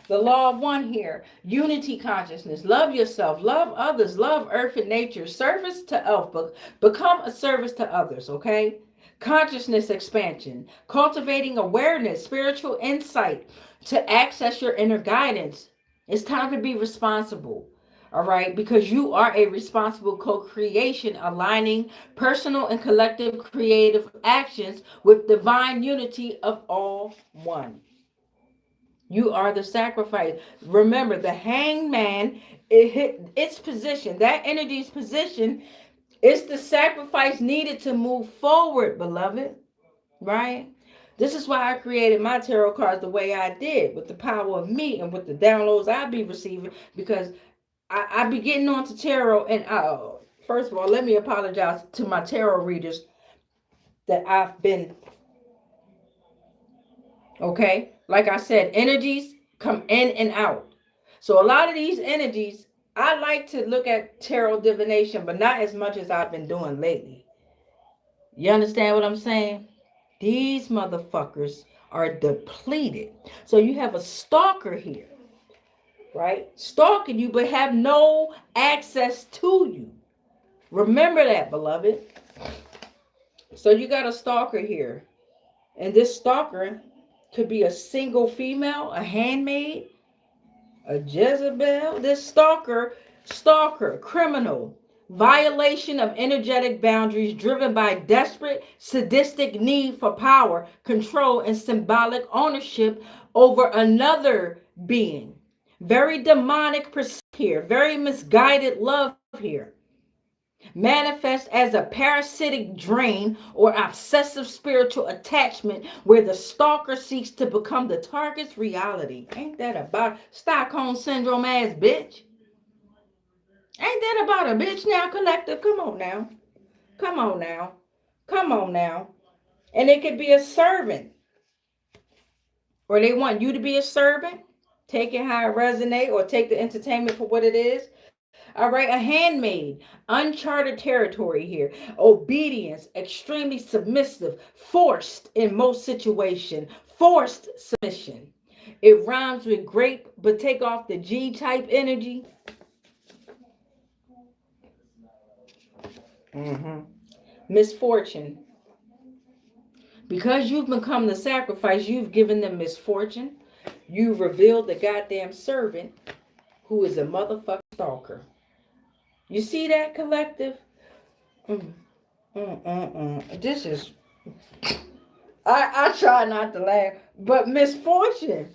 Speaker 1: The law of one here. Unity consciousness. Love yourself. Love others. Love earth and nature. Service to elf. Become a service to others, okay? Consciousness expansion. Cultivating awareness. Spiritual insight to access your inner guidance. It's time to be responsible. All right, because you are a responsible co-creation, aligning personal and collective creative actions with divine unity of all one. You are the sacrifice. Remember, the hangman, it hit its position. That energy's position is the sacrifice needed to move forward, beloved. Right? This is why I created my tarot cards the way I did, with the power of me and with the downloads I be receiving, because I be getting on to tarot and First of all, let me apologize to my tarot readers that I've been, okay? Like I said, energies come in and out. So a lot of these energies, I like to look at tarot divination, but not as much as I've been doing lately. You understand what I'm saying? These motherfuckers are depleted. So you have a stalker here, right? Stalking you, but have no access to you. Remember that, beloved. So you got a stalker here. And this stalker could be a single female, a handmaid, a Jezebel. This stalker, criminal, violation of energetic boundaries driven by desperate, sadistic need for power, control, and symbolic ownership over another being. Very demonic pursuit here, very misguided love here. Manifest as a parasitic drain or obsessive spiritual attachment where the stalker seeks to become the target's reality. Ain't that about Stockholm Syndrome ass bitch? Ain't that about a bitch now, collective? Come on now. Come on now. Come on now. And it could be a servant. Or they want you to be a servant. Take it how it resonate or take the entertainment for what it is. All right, a handmaid, uncharted territory here. Obedience, extremely submissive, forced in most situations, forced submission. It rhymes with grape, but take off the G type energy. Misfortune. Because you've become the sacrifice, you've given them misfortune. You've revealed the goddamn servant who is a motherfucking stalker. You see that, collective? This is, I try not to laugh, but misfortune,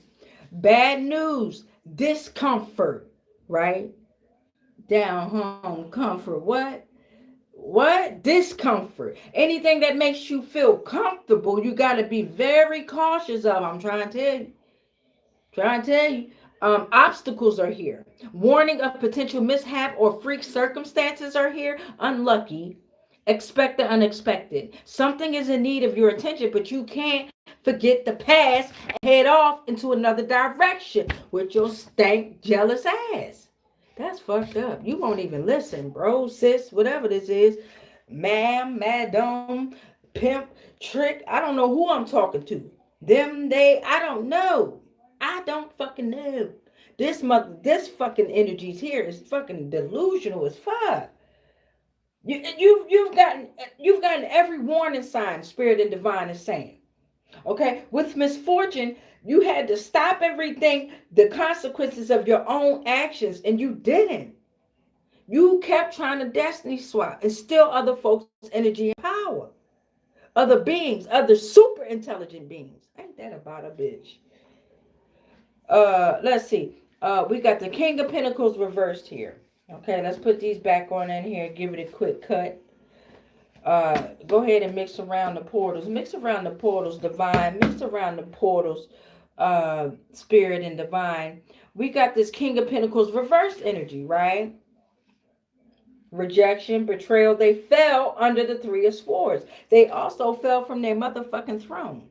Speaker 1: bad news, discomfort, right? Down home comfort. What? Discomfort. Anything that makes you feel comfortable, you got to be very cautious of. I'm trying to tell you. Obstacles are here. Warning of potential mishap or freak circumstances are here. Unlucky. Expect the unexpected. Something is in need of your attention, but you can't forget the past and head off into another direction with your stank, jealous ass. That's fucked up. You won't even listen, bro, sis, whatever this is. Ma'am, madam, pimp, trick. I don't know who I'm talking to. Them, they, I don't know. I don't fucking know. This fucking energies here is fucking delusional as fuck. You've gotten every warning sign Spirit and Divine is saying. Okay, with misfortune, you had to stop everything, the consequences of your own actions, and you didn't. You kept trying to destiny swap and steal other folks' energy and power, other beings, other super intelligent beings. Ain't that about a bitch? Let's see. We got the King of Pentacles reversed here. Okay, let's put these back on in here. Give it a quick cut. Go ahead and mix around the portals. Mix around the portals, divine. Mix around the portals, spirit and divine. We got this King of Pentacles reversed energy, right? Rejection, betrayal. They fell under the Three of Swords. They also fell from their motherfucking throne.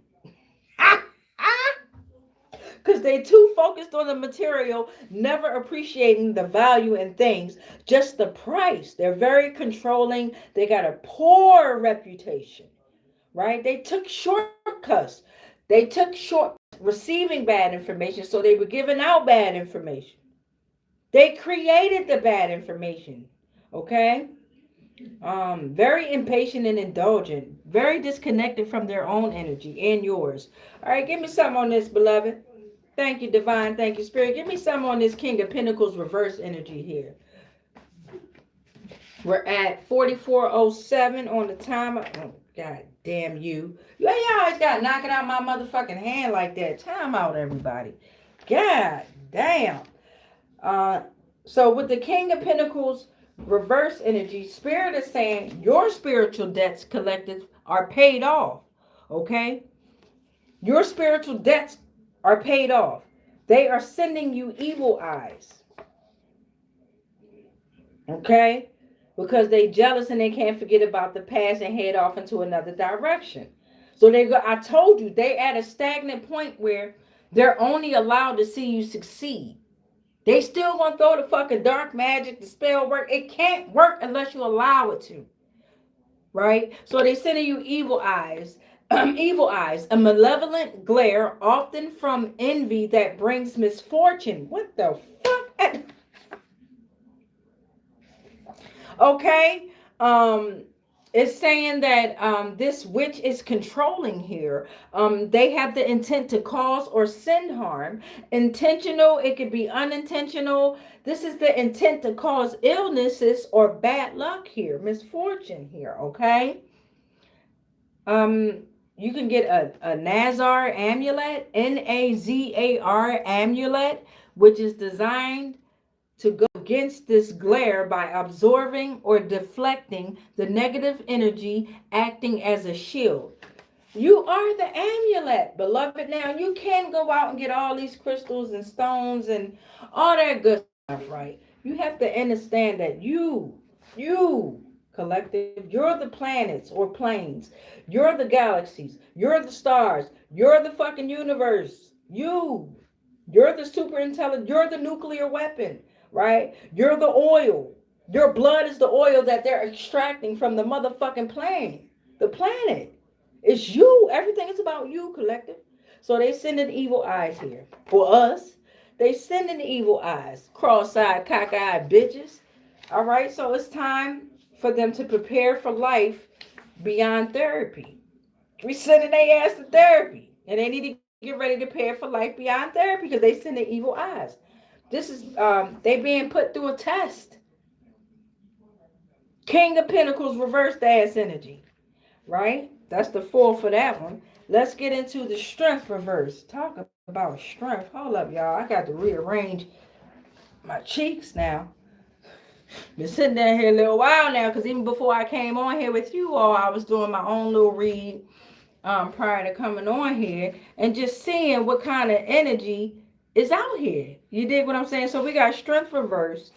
Speaker 1: Because they too focused on the material, never appreciating the value in things, just the price. They're very controlling. They got a poor reputation, right? They took shortcuts. They took short receiving bad information, so they were giving out bad information. They created the bad information, okay? Very impatient and indulgent, very disconnected from their own energy and yours. All right, give me something on this, beloved. Thank you, Divine. Thank you, Spirit. Give me some on this King of Pentacles reverse energy here. We're at 44:07 on the timer. Oh, God damn you. You always got knocking out my motherfucking hand like that. Time out, everybody. God damn. So with the King of Pentacles reverse energy, Spirit is saying your spiritual debts collected are paid off. Okay? Your spiritual debts are paid off. They are sending you evil eyes. Okay? because they jealous and they can't forget about the past and head off into another direction. So they go, I told you, they at a stagnant point where they're only allowed to see you succeed. They still gonna throw the fucking dark magic, the spell work. It can't work unless you allow it to. Right? So they sending you evil eyes. Evil eyes, a malevolent glare, often from envy that brings misfortune. What the fuck? Okay. It's saying that this witch is controlling here. They have the intent to cause or send harm. Intentional, it could be unintentional. This is the intent to cause illnesses or bad luck here, misfortune here, okay? You can get a Nazar amulet, Nazar amulet, which is designed to go against this glare by absorbing or deflecting the negative energy, acting as a shield. You are the amulet, beloved. Now, you can go out and get all these crystals and stones and all that good stuff, right? You have to understand that you, collective, you're the planets or planes. You're the galaxies. You're the stars. You're the fucking universe. You're the super intelligent. You're the nuclear weapon, right? You're the oil. Your blood is the oil that they're extracting from the motherfucking plane. The planet. It's you. Everything is about you, collective. So they sending evil eyes here. For us, they sending evil eyes. Cross-eyed, cock-eyed bitches. All right, so it's time for them to prepare for life beyond therapy. We sending their ass to therapy. And they need to get ready to prepare for life beyond therapy because they sending evil eyes. This is, they being put through a test. King of Pentacles, reversed ass energy. Right? That's the 4 for that one. Let's get into the strength reverse. Talk about strength. Hold up, y'all. I got to rearrange my cheeks now. Been sitting down here a little while now because even before I came on here with you all, I was doing my own little read prior to coming on here and just seeing what kind of energy is out here. You dig what I'm saying? So we got strength reversed.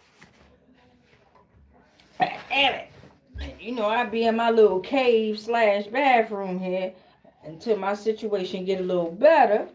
Speaker 1: Damn it. You know, I be in my little cave / bathroom here until my situation get a little better.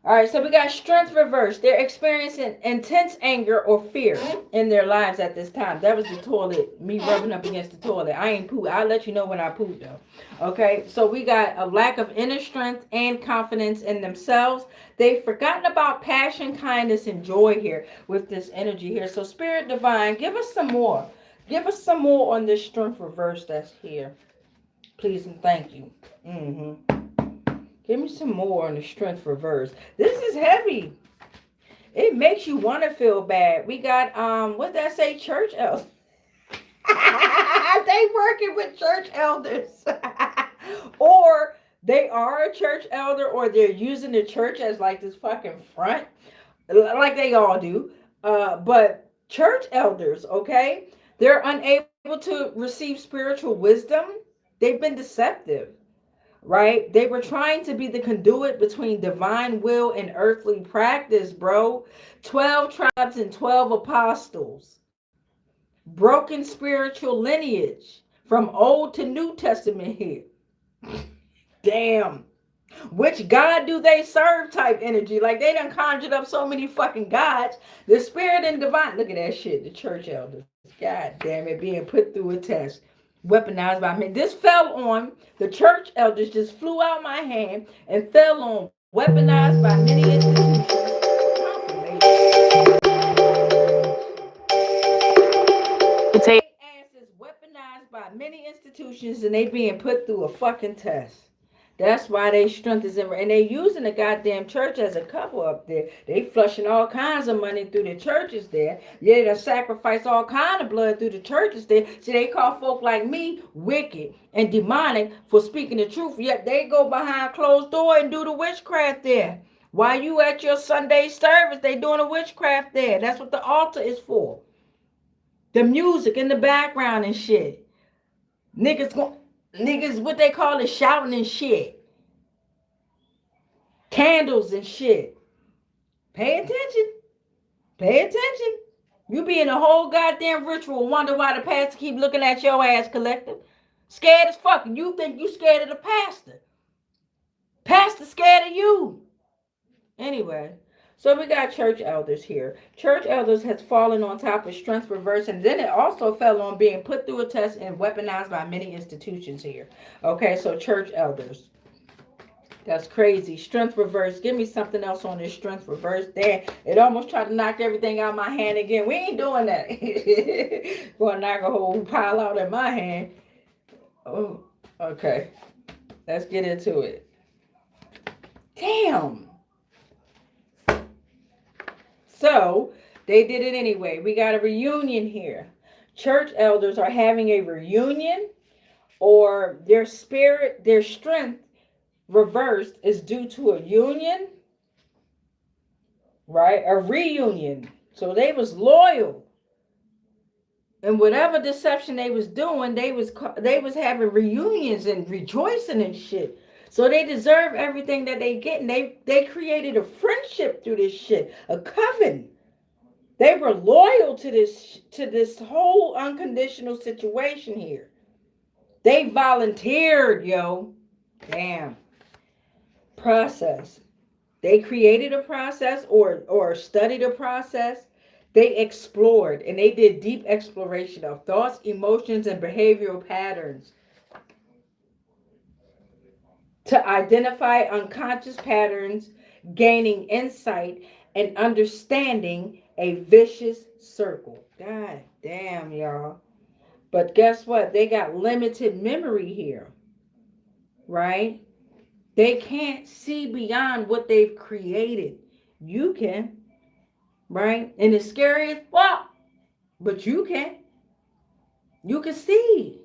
Speaker 1: All right, so we got strength reversed. They're experiencing intense anger or fear in their lives at this time. That was the toilet, me rubbing up against the toilet. I ain't poop. I'll let you know when I poop, though. Okay, so we got a lack of inner strength and confidence in themselves. They've forgotten about passion, kindness, and joy here with this energy here. So Spirit Divine, give us some more. Give us some more on this strength reverse that's here. Please and thank you. Give me some more on the strength reverse. This is heavy. It makes you want to feel bad. We got, what did that say? Church elders. They working with church elders. Or they are a church elder, or they're using the church as like this fucking front. Like they all do. But church elders, okay? They're unable to receive spiritual wisdom. They've been deceptive. Right? They were trying to be the conduit between divine will and earthly practice, bro. 12 tribes and 12 apostles. Broken spiritual lineage from Old to New Testament here. Damn. Which God do they serve type energy? Like they done conjured up so many fucking gods. The spirit and divine. Look at that shit. The church elders. God damn it. Being put through a test. Weaponized by men. This fell on the church elders, just flew out my hand and fell on weaponized by many institutions. They asses weaponized by many institutions and they being put through a fucking test. That's why they strength is in, and they using the goddamn church as a cover up there. They flushing all kinds of money through the churches there. Yeah, they sacrifice all kind of blood through the churches there. See, they call folk like me wicked and demonic for speaking the truth. Yet they go behind closed door and do the witchcraft there. While you at your Sunday service, they doing a witchcraft there. That's what the altar is for. The music in the background and shit. Niggas, what they call it, shouting and shit. Candles and shit. Pay attention. Pay attention. You be in a whole goddamn ritual, wonder why the pastor keep looking at your ass, collective. Scared as fuck. You think you scared of the pastor. Pastor scared of you. Anyway, so we got church elders here. Church elders has fallen on top of strength reverse, and then it also fell on being put through a test and weaponized by many institutions here. Okay, so church elders. That's crazy. Strength reverse. Give me something else on this strength reverse. Damn, it almost tried to knock everything out of my hand again. We ain't doing that. Gonna knock a whole pile out in my hand. Oh, okay. Let's get into it. Damn. So they did it anyway. We got a reunion here. Church elders are having a reunion, or their spirit, their strength reversed is due to a union, right? A reunion. So they was loyal. And whatever deception they was doing, they was having reunions and rejoicing and shit. So they deserve everything that they get, and they created a friendship through this shit, a coven. They were loyal to this whole unconditional situation here. They volunteered, yo. Damn. Process. They created a process or studied a process. They explored and they did deep exploration of thoughts, emotions, and behavioral patterns to identify unconscious patterns, gaining insight and understanding a vicious circle. God damn, y'all. But guess what? They got limited memory here, right? They can't see beyond what they've created. You can, right? And it's scary as fuck, but you can. You can see.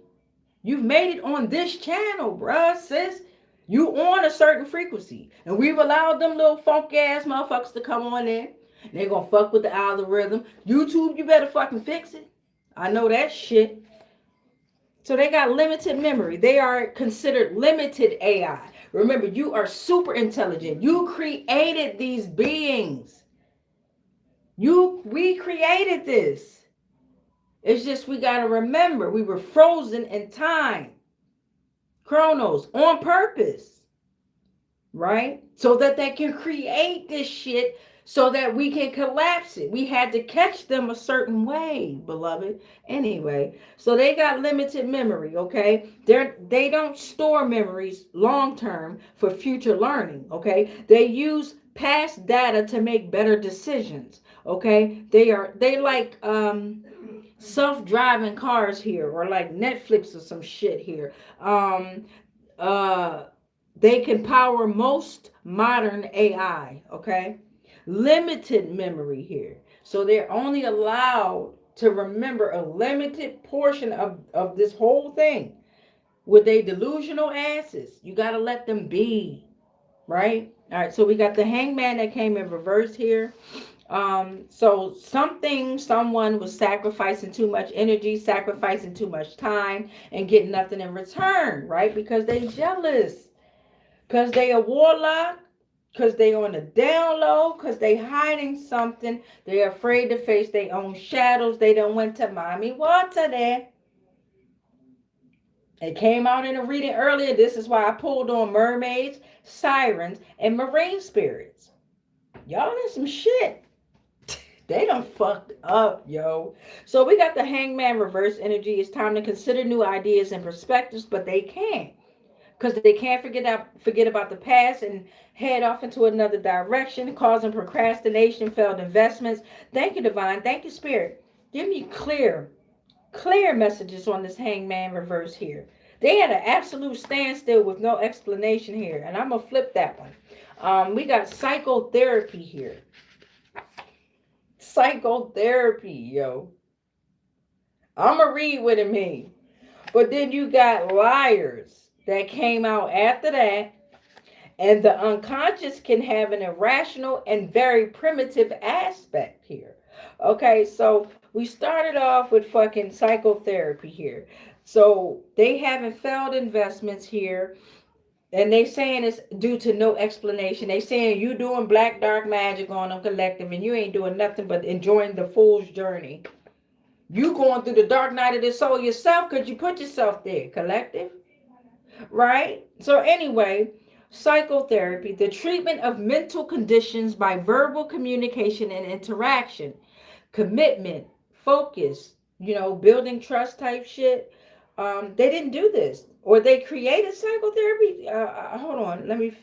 Speaker 1: You've made it on this channel, bruh, sis. You on a certain frequency. And we've allowed them little funky ass motherfuckers to come on in. They're gonna fuck with the algorithm. YouTube, you better fucking fix it. I know that shit. So they got limited memory. They are considered limited AI. Remember, you are super intelligent. You created these beings. We created this. It's just we got to remember we were frozen in time. Chronos on purpose. Right? So that they can create this shit so that we can collapse it. We had to catch them a certain way, beloved. Anyway, so they got limited memory, okay? They don't store memories long term for future learning, okay? They use past data to make better decisions, okay? They like self-driving cars here, or like Netflix or some shit here. Uh they can power most modern AI, okay? Limited memory here. So they're only allowed to remember a limited portion of this whole thing. With they delusional asses, you got to let them be, right? All right, so we got the hangman that came in reverse here. So someone was sacrificing too much energy, sacrificing too much time, and getting nothing in return, right? Because they jealous. Because they a warlock, because they on the down low, because they hiding something. They're afraid to face their own shadows. They done went to mommy water there. It came out in a reading earlier. This is why I pulled on mermaids, sirens, and marine spirits. Y'all in some shit. They done fucked up, yo. So we got the hangman reverse energy. It's time to consider new ideas and perspectives, but they can't. Because they can't forget about the past and head off into another direction, causing procrastination, failed investments. Thank you, Divine. Thank you, Spirit. Give me clear messages on this hangman reverse here. They had an absolute standstill with no explanation here. And I'm going to flip that one. We got psychotherapy here. Psychotherapy, yo. I'm going to read what it means. But then you got liars that came out after that, and the unconscious can have an irrational and very primitive aspect here. Okay, so we started off with fucking psychotherapy here. So they having failed investments here. And they saying it's due to no explanation. They saying you doing black dark magic on them collective, and you ain't doing nothing but enjoying the fool's journey. You going through the dark night of the soul yourself because you put yourself there, collective. Right? So anyway, psychotherapy, the treatment of mental conditions by verbal communication and interaction, commitment, focus, building trust type shit. They didn't do this, or they created psychotherapy. Hold on, let me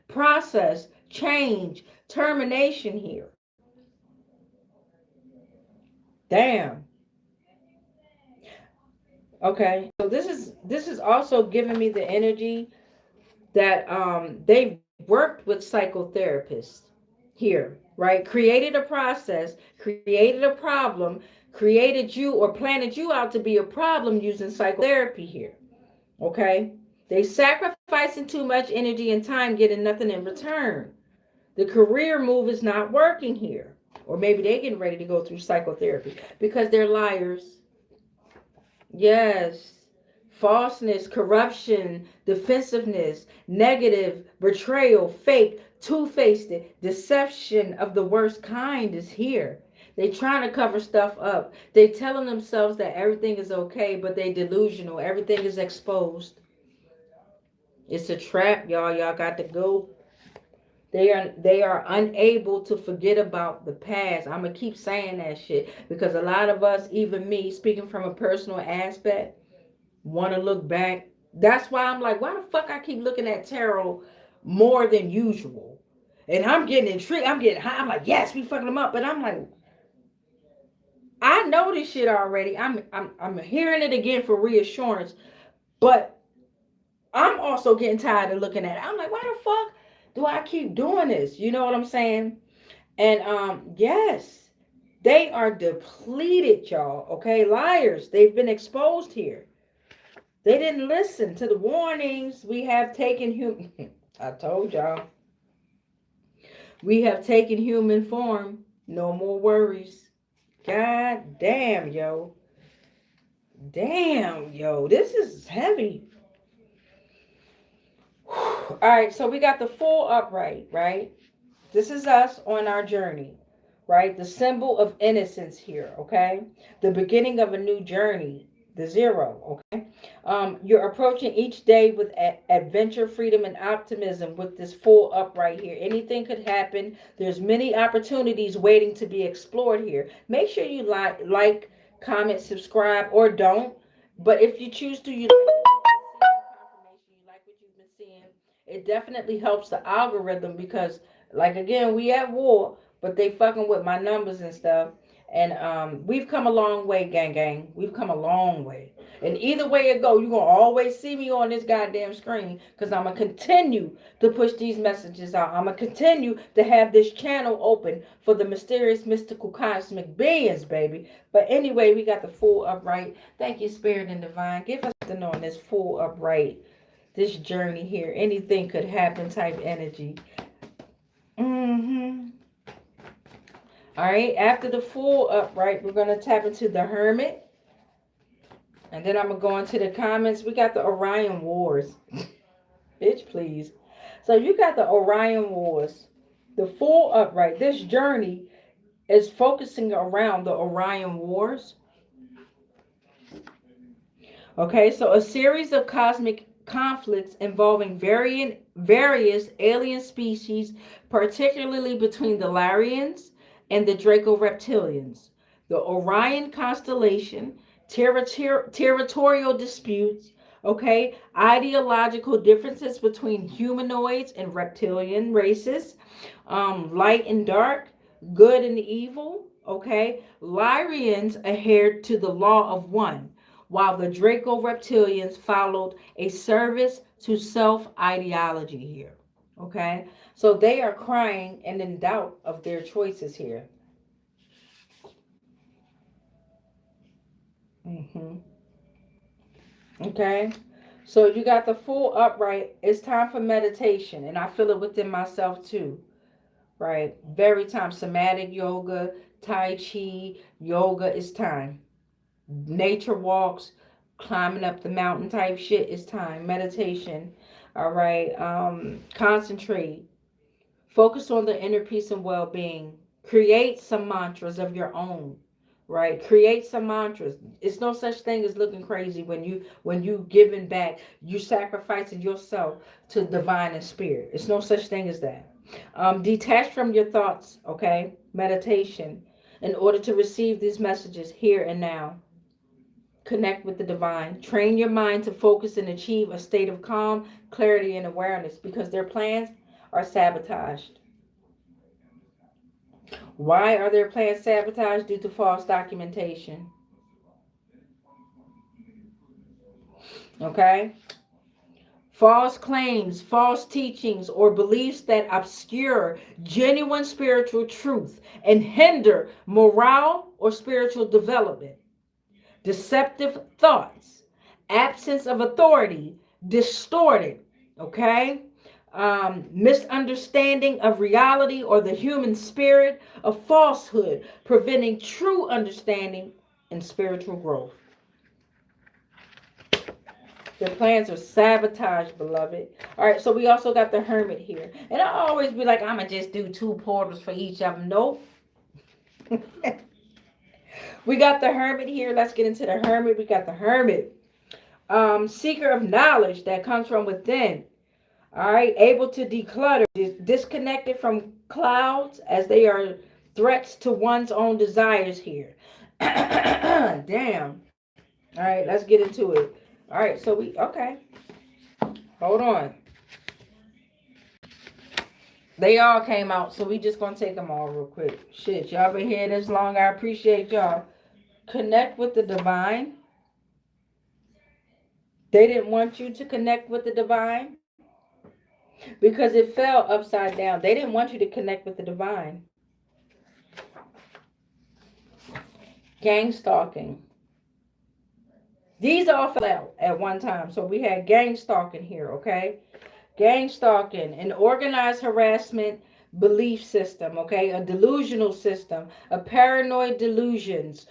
Speaker 1: process, change, termination here. Damn. Okay, so this is also giving me the energy that they've worked with psychotherapists here, right? Created a process, created a problem, created you or planted you out to be a problem using psychotherapy here. Okay? They sacrificing too much energy and time getting nothing in return. The career move is not working here. Or maybe they getting ready to go through psychotherapy because they're liars. Yes. Falseness, corruption, defensiveness, negative, betrayal, fake, two-faced, deception of the worst kind is here. They trying to cover stuff up. They telling themselves that everything is okay, but they delusional. Everything is exposed. It's a trap, y'all. Y'all got to go. They are unable to forget about the past. I'm gonna keep saying that shit because a lot of us, even me, speaking from a personal aspect, want to look back. That's why I'm like, why the fuck I keep looking at tarot more than usual? And I'm getting intrigued. I'm getting high. I'm like, yes, we fucking them up. But I'm like, I know this shit already. I'm hearing it again for reassurance. But I'm also getting tired of looking at it. I'm like, why the fuck do I keep doing this? You know what I'm saying? And yes, they are depleted, y'all. Okay, liars. They've been exposed here. They didn't listen to the warnings. We have taken human. I told y'all. We have taken human form. No more worries. God damn, yo. Damn, yo. This is heavy. All right, so we got the full upright, right? This is us on our journey, right? The symbol of innocence here, okay? The beginning of a new journey, the zero, okay? You're approaching each day with adventure, freedom, and optimism with this full upright here. Anything could happen. There's many opportunities waiting to be explored here. Make sure you like, comment, subscribe, or don't. But if you choose to, you confirmation, you like what you've been seeing, it definitely helps the algorithm because, like, again, we at war, but they fucking with my numbers and stuff. And we've come a long way, gang. We've come a long way. And either way it go, you're going to always see me on this goddamn screen because I'm going to continue to push these messages out. I'm going to continue to have this channel open for the mysterious, mystical, cosmic beings, baby. But anyway, we got the full upright. Thank you, Spirit and Divine. Give us something on this full upright, this journey here. Anything could happen type energy. Mm-hmm. All right, after the full upright, we're going to tap into the Hermit. And then I'm going to go into the comments. We got the Orion Wars. Bitch, please. So you got the Orion Wars. The full upright. This journey is focusing around the Orion Wars. Okay, so a series of cosmic conflicts involving various alien species, particularly between the Larians and the Draco reptilians. The Orion constellation, territorial disputes, okay, ideological differences between humanoids and reptilian races, light and dark, good and evil, okay. Lyrians adhered to the law of one, while the Draco reptilians followed a service to self ideology here. Okay, so they are crying and in doubt of their choices here. Mm-hmm. Okay, so you got the full upright. It's time for meditation, and I feel it within myself too. Right, very time. Somatic yoga, Tai Chi, yoga. It's time. Nature walks, climbing up the mountain type shit is time. Meditation. All right. Concentrate. Focus on the inner peace and well-being. Create some mantras of your own. Right? Create some mantras. It's no such thing as looking crazy when you giving back. You sacrificing yourself to divine and spirit. It's no such thing as that. Detach from your thoughts. Okay. Meditation. In order to receive these messages here and now. Connect with the divine. Train your mind to focus and achieve a state of calm, clarity, and awareness because their plans are sabotaged. Why are their plans sabotaged? Due to false documentation. Okay? False claims, false teachings, or beliefs that obscure genuine spiritual truth and hinder morale or spiritual development. Deceptive thoughts, absence of authority, distorted, okay? Misunderstanding of reality or the human spirit, a falsehood, preventing true understanding and spiritual growth. Their plans are sabotaged, beloved. All right, so we also got the hermit here. And I always be like, I'm going to just do two portals for each of them. Nope. We got the hermit here. Let's get into the hermit. We got the hermit. Seeker of knowledge that comes from within. All right, able to declutter, disconnected from clouds as they are threats to one's own desires here. Damn. All right, let's get into it. All right, so okay. Hold on. They all came out, so we just gonna take them all real quick. Shit, y'all been here this long. I appreciate y'all. Connect with the divine. They didn't want you to connect with the divine because it fell upside down. They didn't want you to connect with the divine. Gang stalking. These all fell out at one time. So we had gang stalking here, okay? Gang stalking, an organized harassment belief system, okay? A delusional system, a paranoid delusions.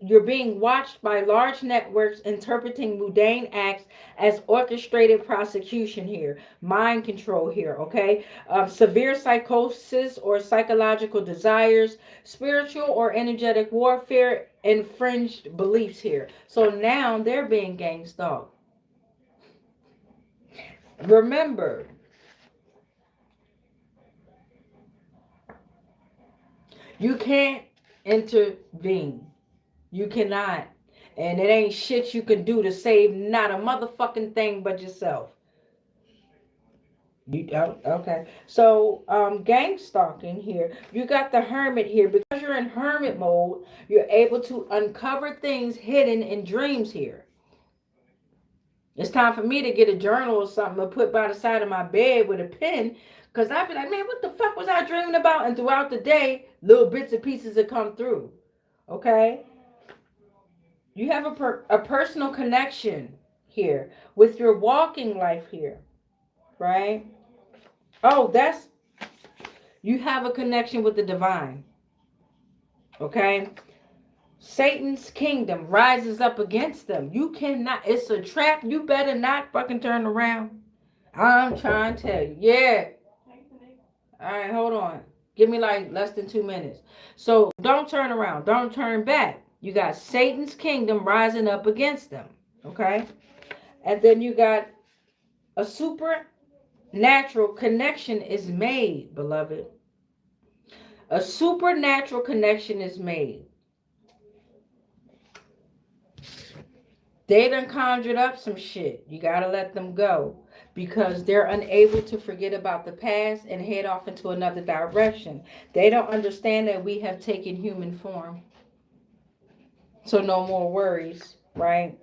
Speaker 1: You're being watched by large networks interpreting mundane acts as orchestrated prosecution here, mind control here, okay? Severe psychosis or psychological desires, spiritual or energetic warfare, infringed beliefs here. So now they're being gang stalked. Remember, you can't intervene. You cannot. And it ain't shit you can do to save not a motherfucking thing but yourself. Okay. So, gang stalking here. You got the hermit here. Because you're in hermit mode, you're able to uncover things hidden in dreams here. It's time for me to get a journal or something to put by the side of my bed with a pen. Because I'd be like, man, what the fuck was I dreaming about? And throughout the day, little bits and pieces that come through. Okay? You have a personal connection here with your walking life here. Right? Oh, you have a connection with the divine. Okay? Satan's kingdom rises up against them. You cannot, it's a trap. You better not fucking turn around. I'm trying to tell you. Yeah. All right, hold on. Give me like less than 2 minutes. So don't turn around. Don't turn back. You got Satan's kingdom rising up against them. Okay? And then you got a supernatural connection is made, beloved. A supernatural connection is made. They done conjured up some shit. You gotta let them go because they're unable to forget about the past and head off into another direction. They don't understand that we have taken human form. So no more worries, right?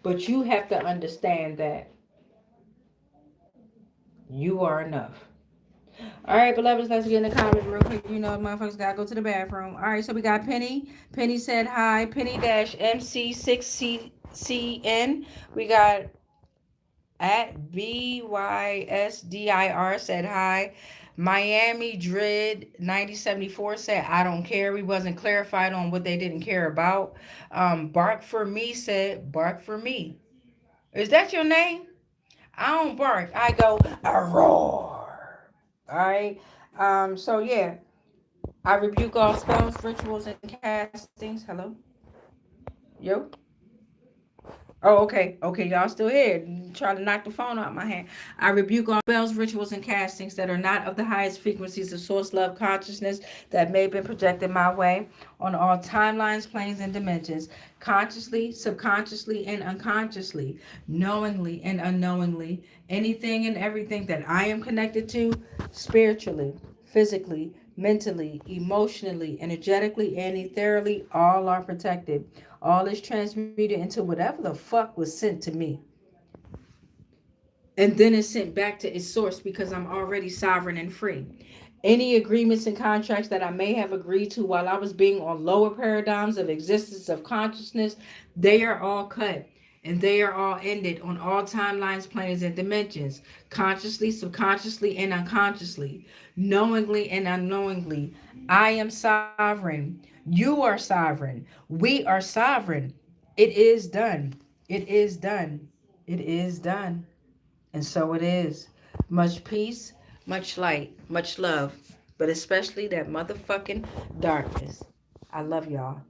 Speaker 1: But you have to understand that you are enough. All right, beloveds, let's get in the comments real quick. You know, motherfuckers gotta go to the bathroom. All right, so we got Penny. Penny said hi. Penny-MC6CN. We got at BYSDIR said hi. Miami Drid 9074 said, I don't care. We wasn't clarified on what they didn't care about. Bark for Me said, bark for me. Is that your name? I don't bark. I go a roar. All right. So yeah, I rebuke all spells, rituals, and castings. Hello. Yo. Oh, okay. Okay, y'all still here. Try to knock the phone out my hand. I rebuke all spells, rituals, and castings that are not of the highest frequencies of source love consciousness that may have been projected my way on all timelines, planes, and dimensions, consciously, subconsciously, and unconsciously, knowingly and unknowingly, anything and everything that I am connected to spiritually, physically, mentally, emotionally, energetically, and ethereally, all are protected. All is transmuted into whatever the fuck was sent to me. And then it's sent back to its source because I'm already sovereign and free. Any agreements and contracts that I may have agreed to while I was being on lower paradigms of existence of consciousness, they are all cut and they are all ended on all timelines, planes, and dimensions, consciously, subconsciously, and unconsciously, knowingly and unknowingly. I am sovereign. You are sovereign. We are sovereign. It is done. It is done. It is done. And so it is. Much peace, much light, much love, but especially that motherfucking darkness. I love y'all.